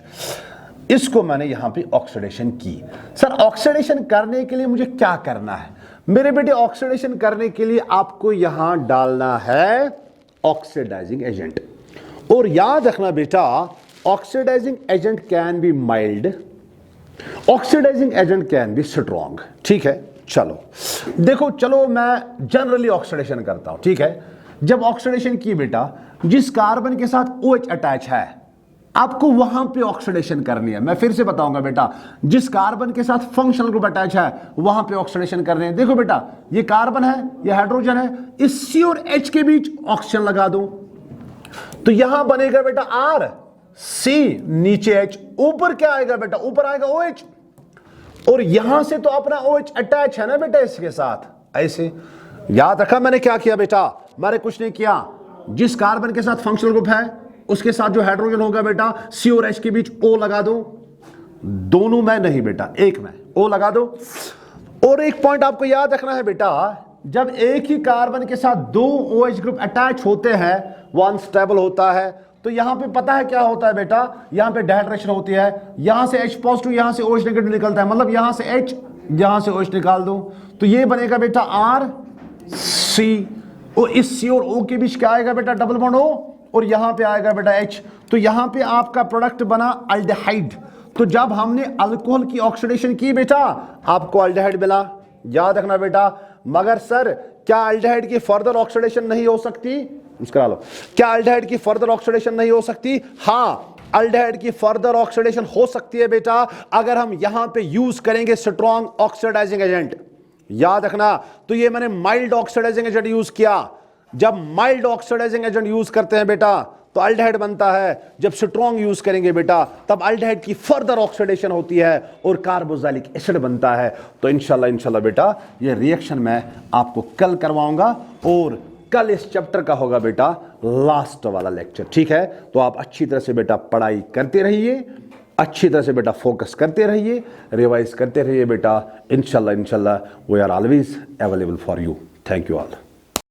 इसको मैंने यहां पे ऑक्सीडेशन की। सर ऑक्सीडेशन करने के लिए मुझे क्या करना है मेरे बेटे, ऑक्सीडेशन करने के लिए आपको यहां डालना है ऑक्सीडाइजिंग एजेंट। और याद रखना बेटा, oxidising agent can be mild, oxidising agent can be strong. ठीक है, चलो देखो, चलो मैं जनरली ऑक्सीडेशन करता हूं। ठीक है, जब ऑक्सीडेशन की बेटा, जिस कार्बन के साथ OH अटैच है आपको वहां पे ऑक्सीडेशन करनी है। मैं फिर से बताऊंगा बेटा, जिस कार्बन के साथ फंक्शनल ग्रुप अटैच है वहां पे ऑक्सीडेशन करनी है। देखो बेटा, ये कार्बन है, ये हाइड्रोजन है, इस C और H के बीच ऑक्सीजन लगा दो, तो यहां बनेगा बेटा R C, नीचे H, ऊपर क्या आएगा बेटा, ऊपर आएगा OH। और यहां से तो अपना OH अटैच है ना बेटा इसके साथ, ऐसे। याद रखा मैंने क्या किया बेटा, मैंने कुछ नहीं किया। जिस कार्बन के साथ फंक्शनल ग्रुप है उसके साथ जो हाइड्रोजन होगा बेटा, C और H के बीच O लगा दो। दोनों में नहीं बेटा, एक में O लगा दो। और एक पॉइंट आपको याद रखना है बेटा, जब एक ही कार्बन के साथ 2 OH ग्रुप अटैच होते हैं वो अनस्टेबल होता है। तो यहां पे पता है क्या होता है बेटा, यहां पे डिहाइड्रेशन होती है, यहां से H पॉजिटिव, यहां से OH नेगेटिव निकलता है, मतलब यहां से H, यहां से OH निकाल दो, तो ये बनेगा बेटा R C। और इस C और O के बीच क्या आएगा बेटा, डबल बॉन्ड O, और यहां पे आएगा बेटा H। तो यहां पे आपका प्रोडक्ट बना अल्डिहाइड। तो जब हमने अल्कोहल की ऑक्सीडेशन की बेटा, आपको अल्डिहाइड मिला। याद रखना बेटा, मगर सर क्या अल्डिहाइड की फर्दर ऑक्सीडेशन नहीं हो सकती, मुस्कुरा लो, क्या अल्डिहाइड की फर्दर ऑक्सीडेशन नहीं हो सकती? हाँ, अल्डिहाइड की फर्दर ऑक्सीडेशन हो सकती है बेटा, अगर हम यहां पे यूज करेंगे स्ट्रॉन्ग ऑक्सीडाइजिंग एजेंट। याद रखना, तो ये मैंने माइल्ड ऑक्सीडाइजिंग एजेंट यूज किया। जब माइल्ड ऑक्सीडाइजिंग एजेंट यूज करते हैं बेटा तो अल्डिहाइड बनता है, जब स्ट्रॉन्ग यूज करेंगे बेटा तब अल्डिहाइड की फर्दर ऑक्सीडेशन होती है और कार्बोक्सिलिक एसिड बनता है। तो इंशाल्लाह बेटा ये रिएक्शन मैं आपको कल करवाऊंगा, और कल इस चैप्टर का होगा बेटा लास्ट वाला लेक्चर। ठीक है, तो आप अच्छी तरह से बेटा पढ़ाई करते रहिए, अच्छी तरह से बेटा फोकस करते रहिए, रिवाइज करते रहिए बेटा। इंशाल्लाह we are always available for you. Thank you all.